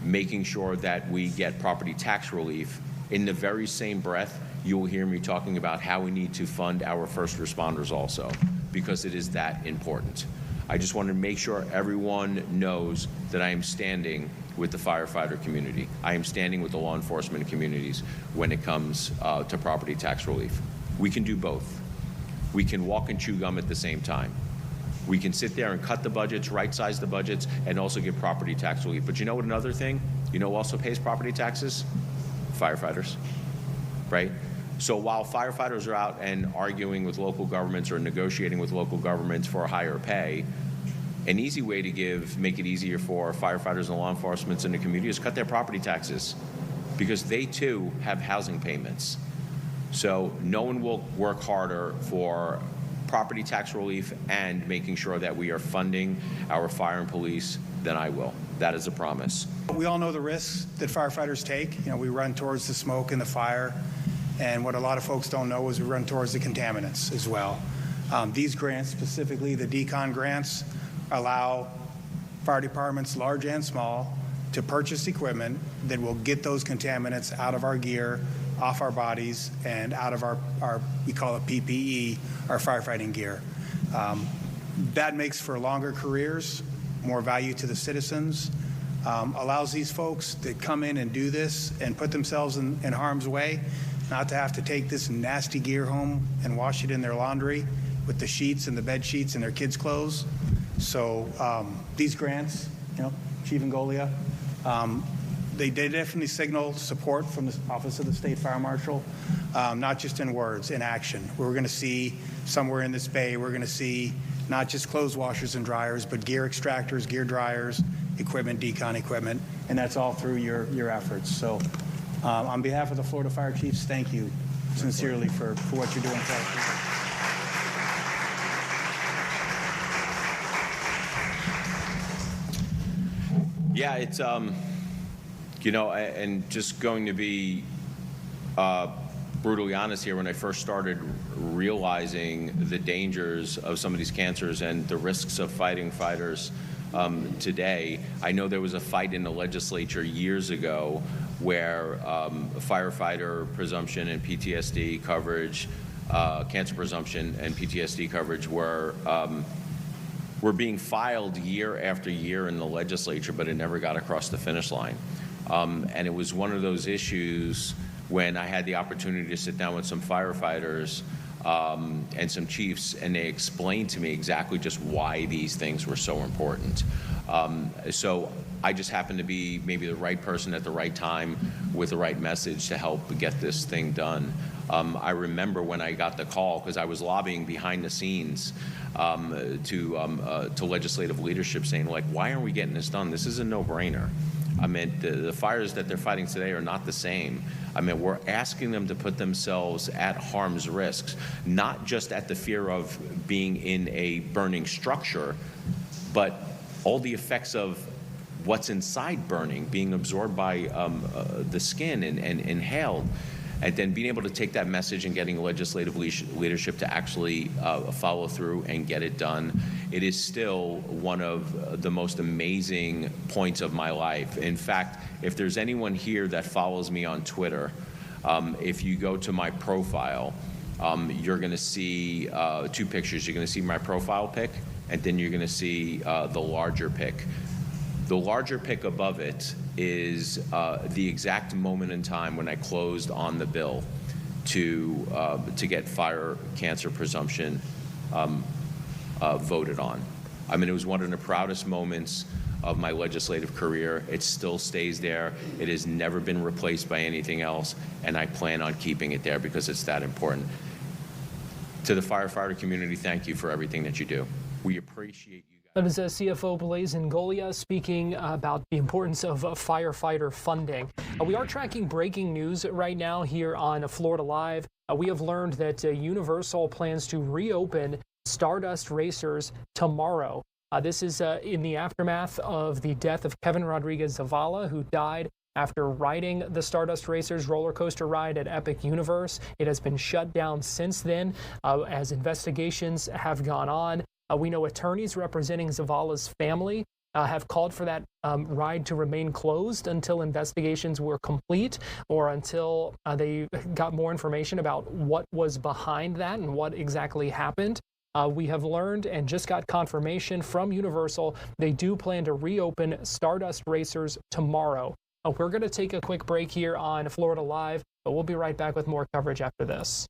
making sure that we get property tax relief, in the very same breath, you will hear me talking about how we need to fund our first responders also, because it is that important. I just want to make sure everyone knows that I am standing with the firefighter community. I am standing with the law enforcement communities when it comes to property tax relief. We can do both. We can walk and chew gum at the same time. We can sit there and cut the budgets, right-size the budgets, and also give property tax relief. But you know what, another thing? You know who also pays property taxes? Firefighters, right? So while firefighters are out and arguing with local governments or negotiating with local governments for higher pay, an easy way to make it easier for firefighters and law enforcement in the community is cut their property taxes, because they too have housing payments. So no one will work harder for property tax relief and making sure that we are funding our fire and police than I will. That is a promise. We all know the risks that firefighters take. You know, we run towards the smoke and the fire, and what a lot of folks don't know is we run towards the contaminants as well. These grants, specifically the decon grants, allow fire departments, large and small, to purchase equipment that will get those contaminants out of our gear, off our bodies, and out of our we call it PPE, our firefighting gear. That makes for longer careers, more value to the citizens, allows these folks that come in and do this and put themselves in harm's way not to have to take this nasty gear home and wash it in their laundry with the sheets and the bed sheets and their kids' clothes. So these grants, you know, Chief Ngolia, they definitely signal support from the Office of the State Fire Marshal, not just in words, in action. We're going to see somewhere in this bay, we're going to see not just clothes washers and dryers, but gear extractors, gear dryers, equipment, decon equipment, and that's all through your efforts. So on behalf of the Florida Fire Chiefs, thank you sincerely for what you're doing for our people. Yeah, it's, you know, and just going to be brutally honest here, when I first started realizing the dangers of some of these cancers and the risks of fighting fighters today, I know there was a fight in the legislature years ago where firefighter presumption and PTSD coverage, cancer presumption and PTSD coverage were being filed year after year in the legislature, but it never got across the finish line. And it was one of those issues when I had the opportunity to sit down with some firefighters and some chiefs, and they explained to me exactly just why these things were so important. So I just happened to be maybe the right person at the right time with the right message to help get this thing done. I remember when I got the call, because I was lobbying behind the scenes to legislative leadership, saying, like, why aren't we getting this done? This is a no-brainer. I mean, the fires that they're fighting today are not the same. I mean, we're asking them to put themselves at harm's risks, not just at the fear of being in a burning structure, but all the effects of what's inside burning, being absorbed by the skin and inhaled. And then being able to take that message and getting legislative leadership to actually follow through and get it done. It is still one of the most amazing points of my life. In fact, if there's anyone here that follows me on Twitter, if you go to my profile, you're going to see 2 pictures. You're going to see my profile pic, and then you're going to see the larger pic. The larger pic above it is the exact moment in time when I closed on the bill to get fire cancer presumption voted on. I mean, it was one of the proudest moments of my legislative career. It still stays there. It has never been replaced by anything else, and I plan on keeping it there because it's that important. To the firefighter community, thank you for everything that you do. We appreciate you. That is CFO Blazin Golia speaking about the importance of firefighter funding. We are tracking breaking news right now here on Florida Live. We have learned that Universal plans to reopen Stardust Racers tomorrow. This is in the aftermath of the death of Kevin Rodriguez Zavala, who died after riding the Stardust Racers roller coaster ride at Epic Universe. It has been shut down since then as investigations have gone on. We know attorneys representing Zavala's family have called for that ride to remain closed until investigations were complete or until they got more information about what was behind that and what exactly happened. We have learned and just got confirmation from Universal they do plan to reopen Stardust Racers tomorrow. We're going to take a quick break here on Florida Live, but we'll be right back with more coverage after this.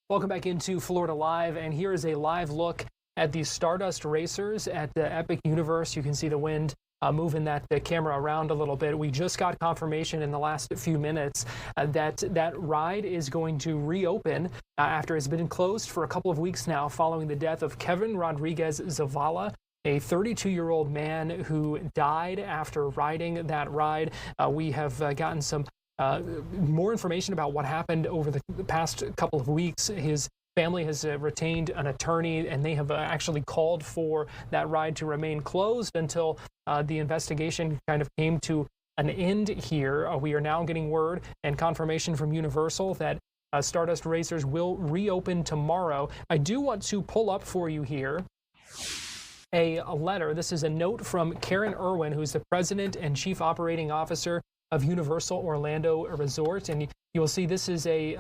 Welcome back into Florida Live, and here is a live look at the Stardust Racers at the Epic Universe. You can see the wind moving the camera around a little bit. We just got confirmation in the last few minutes that that ride is going to reopen after it's been closed for a couple of weeks now following the death of Kevin Rodriguez Zavala, a 32-year-old man who died after riding that ride. We have gotten some more information about what happened over the past couple of weeks. His family has retained an attorney, and they have actually called for that ride to remain closed until the investigation kind of came to an end here. We are now getting word and confirmation from Universal that Stardust Racers will reopen tomorrow. I do want to pull up for you here a letter. This is a note from Karen Irwin, who's the president and chief operating officer of Universal Orlando Resort. And you will see this is a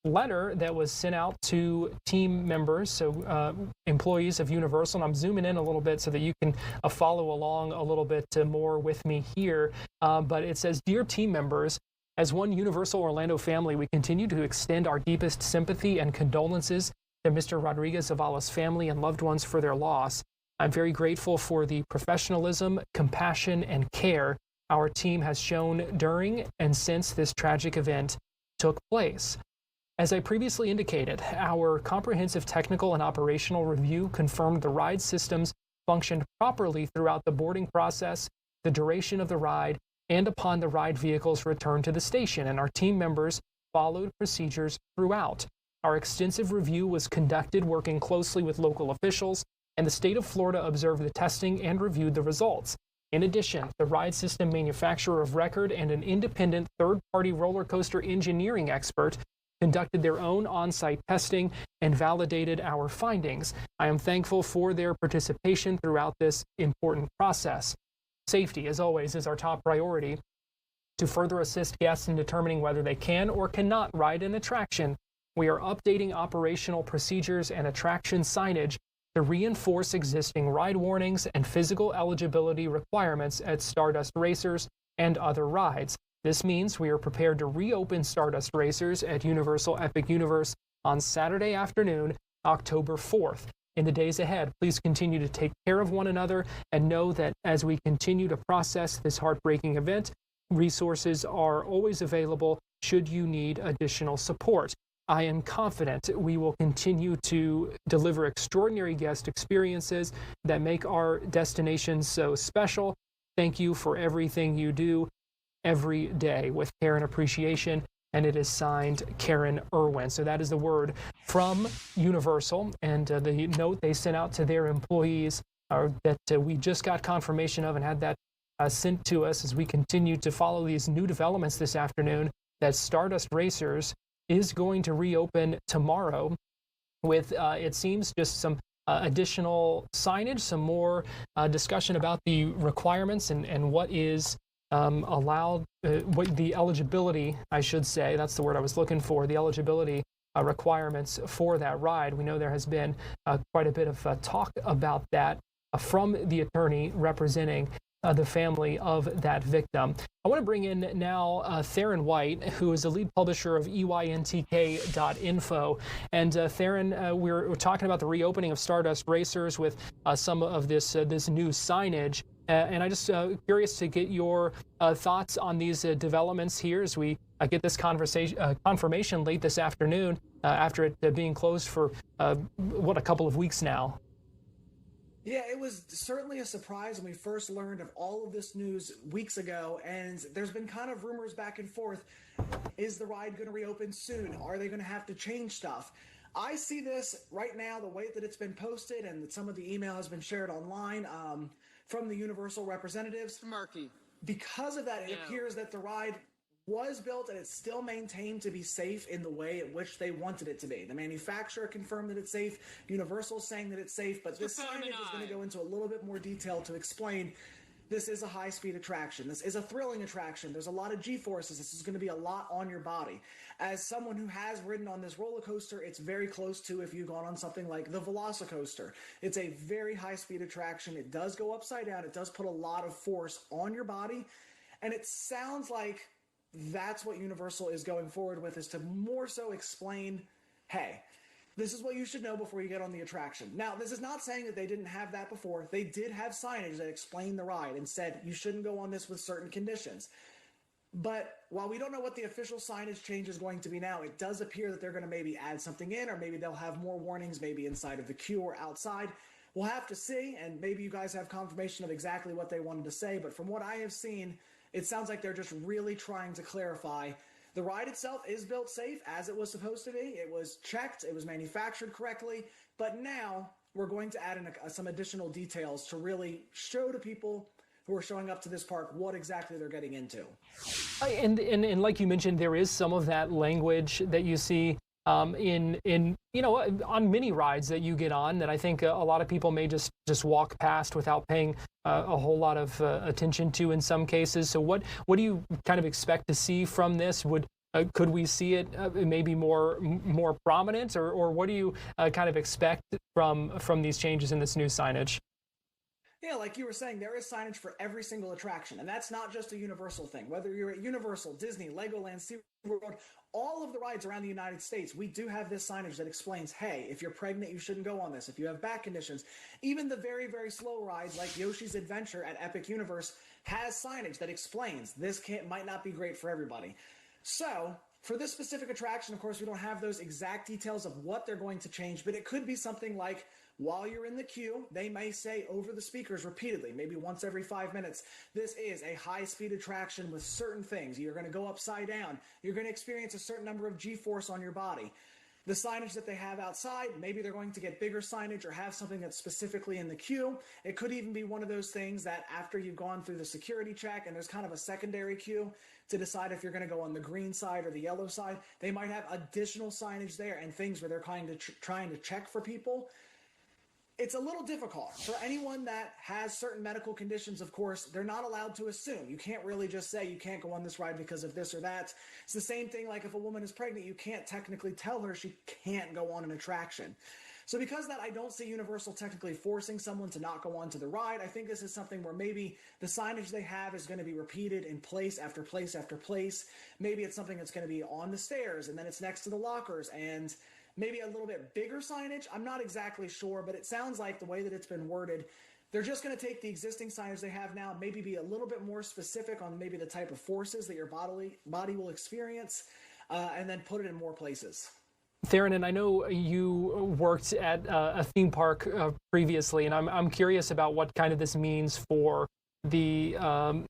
letter that was sent out to team members, so employees of Universal. And I'm zooming in a little bit so that you can follow along a little bit more with me here. But it says, "Dear team members, as one Universal Orlando family, we continue to extend our deepest sympathy and condolences to Mr. Rodriguez Zavala's family and loved ones for their loss. I'm very grateful for the professionalism, compassion, and care our team has shown during and since this tragic event took place. As I previously indicated, our comprehensive technical and operational review confirmed the ride systems functioned properly throughout the boarding process, the duration of the ride, and upon the ride vehicle's return to the station, and our team members followed procedures throughout. Our extensive review was conducted working closely with local officials, and the state of Florida observed the testing and reviewed the results. In addition, the ride system manufacturer of record and an independent third-party roller coaster engineering expert conducted their own on-site testing and validated our findings. I am thankful for their participation throughout this important process. Safety, as always, is our top priority. To further assist guests in determining whether they can or cannot ride an attraction, we are updating operational procedures and attraction signage to reinforce existing ride warnings and physical eligibility requirements at Stardust Racers and other rides. This means we are prepared to reopen Stardust Racers at Universal Epic Universe on Saturday afternoon, October 4th. In the days ahead, please continue to take care of one another and know that as we continue to process this heartbreaking event, resources are always available should you need additional support. I am confident we will continue to deliver extraordinary guest experiences that make our destinations so special. Thank you for everything you do every day. With care and appreciation." And it is signed Karen Irwin. So that is the word from Universal, and the note they sent out to their employees that we just got confirmation of and had that sent to us as we continue to follow these new developments this afternoon, that Stardust Racers is going to reopen tomorrow with, it seems, just some additional signage, some more discussion about the requirements and what is allowed, what the eligibility, I should say, that's the word I was looking for, the eligibility requirements for that ride. We know there has been quite a bit of talk about that from the attorney representing the family of that victim. I want to bring in now Theron White, who is the lead publisher of EYNTK.info. And Theron, we're talking about the reopening of Stardust Racers with some of this new signage. And I just curious to get your thoughts on these developments here as we get this confirmation late this afternoon after it being closed for a couple of weeks now. Yeah, it was certainly a surprise when we first learned of all of this news weeks ago, and there's been kind of rumors back and forth. Is the ride going to reopen soon? Are they going to have to change stuff? I see this right now, the way that it's been posted and that some of the email has been shared online from the Universal representatives. Murky. Because of that, it appears that the ride was built and it's still maintained to be safe in the way in which they wanted it to be. The manufacturer confirmed that it's safe. Universal's saying that it's safe, but this signage is going to go into a little bit more detail to explain this is a high-speed attraction. This is a thrilling attraction. There's a lot of G-forces. This is going to be a lot on your body. As someone who has ridden on this roller coaster, it's very close to if you've gone on something like the Velocicoaster. It's a very high-speed attraction. It does go upside down. It does put a lot of force on your body, and it sounds like that's what Universal is going forward with, is to more so explain, hey, this is what you should know before you get on the attraction. Now, this is not saying that they didn't have that before. They did have signage that explained the ride and said you shouldn't go on this with certain conditions. But while we don't know what the official signage change is going to be now, it does appear that they're going to maybe add something in, or maybe they'll have more warnings, maybe inside of the queue or outside. We'll have to see, and maybe you guys have confirmation of exactly what they wanted to say. But from what I have seen, it sounds like they're just really trying to clarify The ride itself is built safe as it was supposed to be. It was checked, it was manufactured correctly, but now we're going to add in some additional details to really show to people who are showing up to this park what exactly they're getting into. And like you mentioned, there is some of that language that you see in on mini rides that you get on that I think a lot of people may just walk past without paying a whole lot of attention to in some cases. So what do you kind of expect to see from this? Could we see it maybe more prominent, or what do you kind of expect from these changes in this new signage? Yeah, like you were saying, there is signage for every single attraction, and that's not just a Universal thing. Whether you're at Universal, Disney, Legoland, SeaWorld, all of the rides around the United States, we do have this signage that explains, hey, if you're pregnant, you shouldn't go on this. If you have back conditions, even the very, very slow rides like Yoshi's Adventure at Epic Universe has signage that explains this might not be great for everybody. So for this specific attraction, of course, we don't have those exact details of what they're going to change, but it could be something like, while you're in the queue, they may say over the speakers repeatedly, maybe once every 5 minutes, this is a high-speed attraction with certain things. You're going to go upside down. You're going to experience a certain number of G-force on your body. The signage that they have outside, maybe they're going to get bigger signage or have something that's specifically in the queue. It could even be one of those things that after you've gone through the security check and there's kind of a secondary queue to decide if you're going to go on the green side or the yellow side, they might have additional signage there and things where they're trying to check for people. It's a little difficult. For anyone that has certain medical conditions, of course, they're not allowed to assume. You can't really just say you can't go on this ride because of this or that. It's the same thing like if a woman is pregnant, you can't technically tell her she can't go on an attraction. So because of that, I don't see Universal technically forcing someone to not go onto the ride. I think this is something where maybe the signage they have is going to be repeated in place after place after place. Maybe it's something that's going to be on the stairs and then it's next to the lockers and maybe a little bit bigger signage. I'm not exactly sure, but it sounds like the way that it's been worded, they're just going to take the existing signage they have now, maybe be a little bit more specific on maybe the type of forces that your body will experience, and then put it in more places. Theron, and I know you worked at a theme park previously, and I'm curious about what kind of this means for the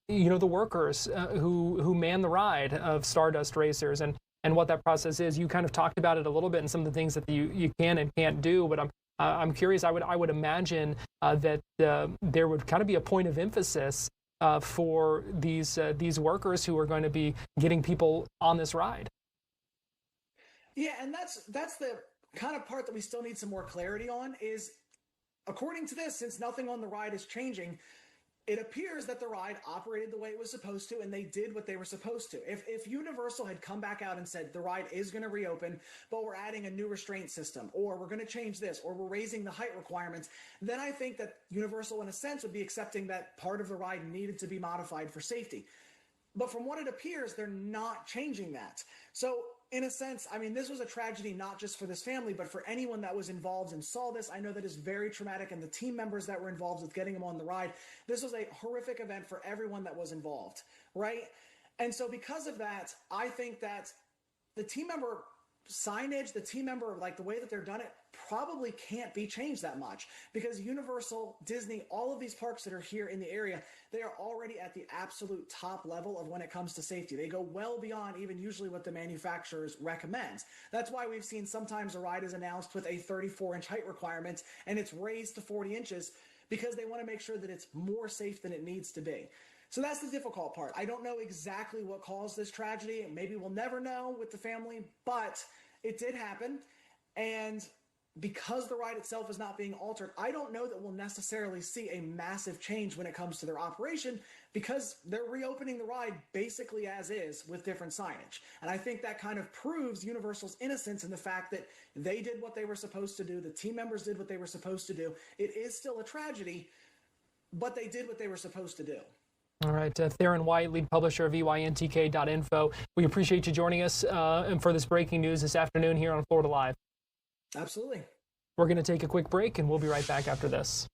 the workers who man the ride of Stardust Racers and what that process is. You kind of talked about it a little bit and some of the things that you can and can't do, but I'm curious. I would imagine that there would kind of be a point of emphasis for these workers who are going to be getting people on this ride. Yeah, and that's the kind of part that we still need some more clarity on is, according to this, since nothing on the ride is changing, it appears that the ride operated the way it was supposed to, and they did what they were supposed to. If Universal had come back out and said the ride is going to reopen, but we're adding a new restraint system, or we're going to change this, or we're raising the height requirements, then I think that Universal, in a sense, would be accepting that part of the ride needed to be modified for safety. But from what it appears, they're not changing that. So, in a sense, I mean, this was a tragedy not just for this family, but for anyone that was involved and saw this. I know that is very traumatic, and the team members that were involved with getting them on the ride. This was a horrific event for everyone that was involved, right? And so because of that, I think that the team member signage, the team member, like the way that they're done it, probably can't be changed that much because Universal, Disney, all of these parks that are here in the area, they are already at the absolute top level of when it comes to safety. They go well beyond even usually what the manufacturers recommend. That's why we've seen sometimes a ride is announced with a 34-inch height requirement and it's raised to 40 inches because they want to make sure that it's more safe than it needs to be. So that's the difficult part. I don't know exactly what caused this tragedy. Maybe we'll never know with the family, but it did happen. And because the ride itself is not being altered, I don't know that we'll necessarily see a massive change when it comes to their operation because they're reopening the ride basically as is with different signage. And I think that kind of proves Universal's innocence in the fact that they did what they were supposed to do. The team members did what they were supposed to do. It is still a tragedy, but they did what they were supposed to do. All right, Theron White, lead publisher of EYNTK.info. We appreciate you joining us and for this breaking news this afternoon here on Florida Live. Absolutely. We're going to take a quick break, and we'll be right back after this.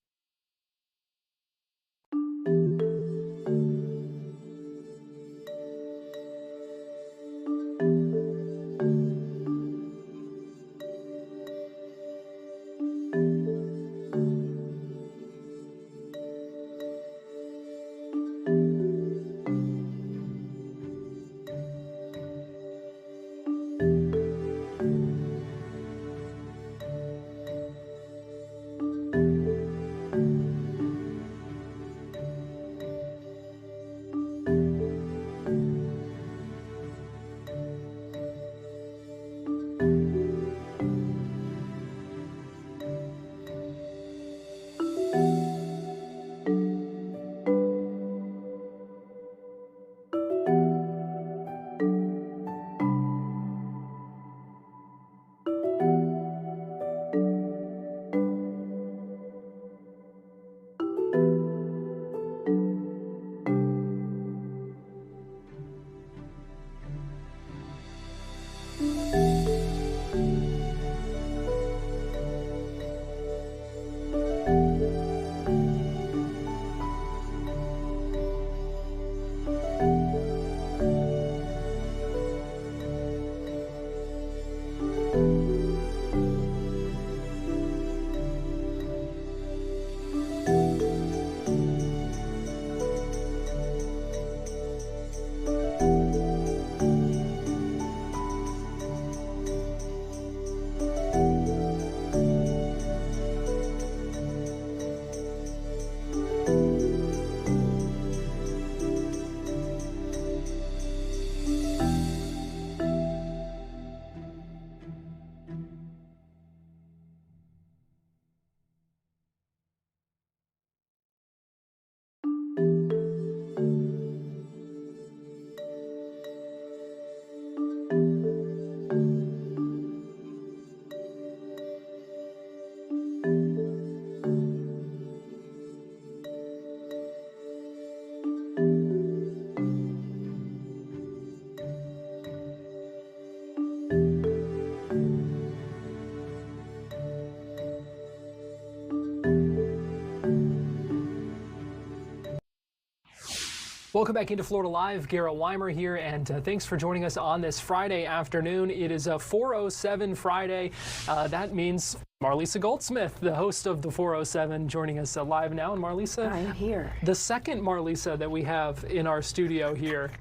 Welcome back into Florida Live. Garrett Weimer here, and thanks for joining us on this Friday afternoon. It is a 407 Friday. That means Marlisa Goldsmith, the host of the 407, joining us live now. And Marlisa, I'm here. The second Marlisa that we have in our studio here.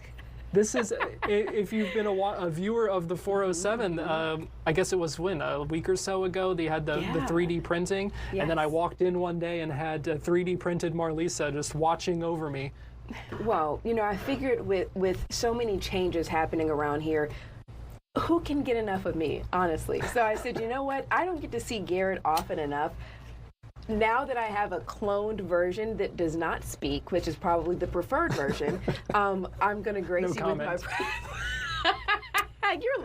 This is, if you've been a viewer of the 407, I guess it was a week or so ago, they had the 3D printing. Yes. And then I walked in one day and had 3D printed Marlisa just watching over me. Well, you know, I figured with so many changes happening around here, who can get enough of me, honestly? So I said, you know what? I don't get to see Garrett often enough. Now that I have a cloned version that does not speak, which is probably the preferred version, I'm going to grace you with my presence. You're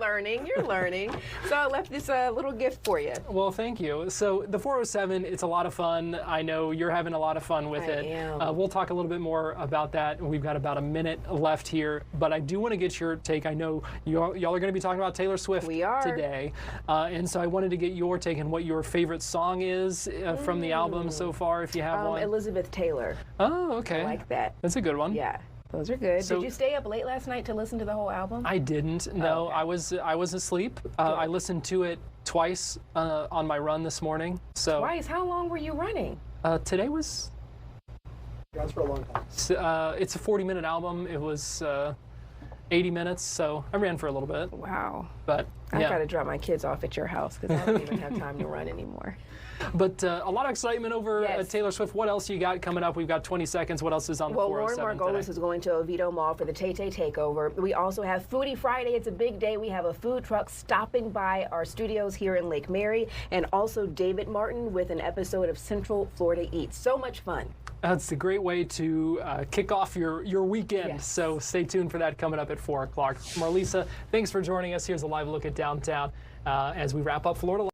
learning. So I left this little gift for you. Well, thank you. So the 407, it's a lot of fun. I know you're having a lot of fun with it. Am. We'll talk a little bit more about that. We've got about a minute left here, but I do want to get your take. I know y'all are going to be talking about Taylor Swift today, and so I wanted to get your take on what your favorite song is from the album so far, if you have one. Elizabeth Taylor. Oh, okay. I like that. That's a good one. Yeah. Those are good. So, did you stay up late last night to listen to the whole album? I didn't. No, okay. I was asleep. I listened to it twice on my run this morning. So twice? How long were you running? Today was. Runs for a long time. It's a 40-minute album. It was 80 minutes, so I ran for a little bit. Wow. But I've got to drop my kids off at your house because I don't even have time to run anymore. But a lot of excitement over Taylor Swift. What else you got coming up? We've got 20 seconds. What else is on the 407 Lauren Margolis is going to Oviedo Mall for the Tay-Tay Takeover. We also have Foodie Friday. It's a big day. We have a food truck stopping by our studios here in Lake Mary, and also David Martin with an episode of Central Florida Eats. So much fun. That's a great way to kick off your weekend. Yes. So stay tuned for that coming up at 4 o'clock. Marlisa, thanks for joining us. Here's a live look at downtown as we wrap up Florida Live.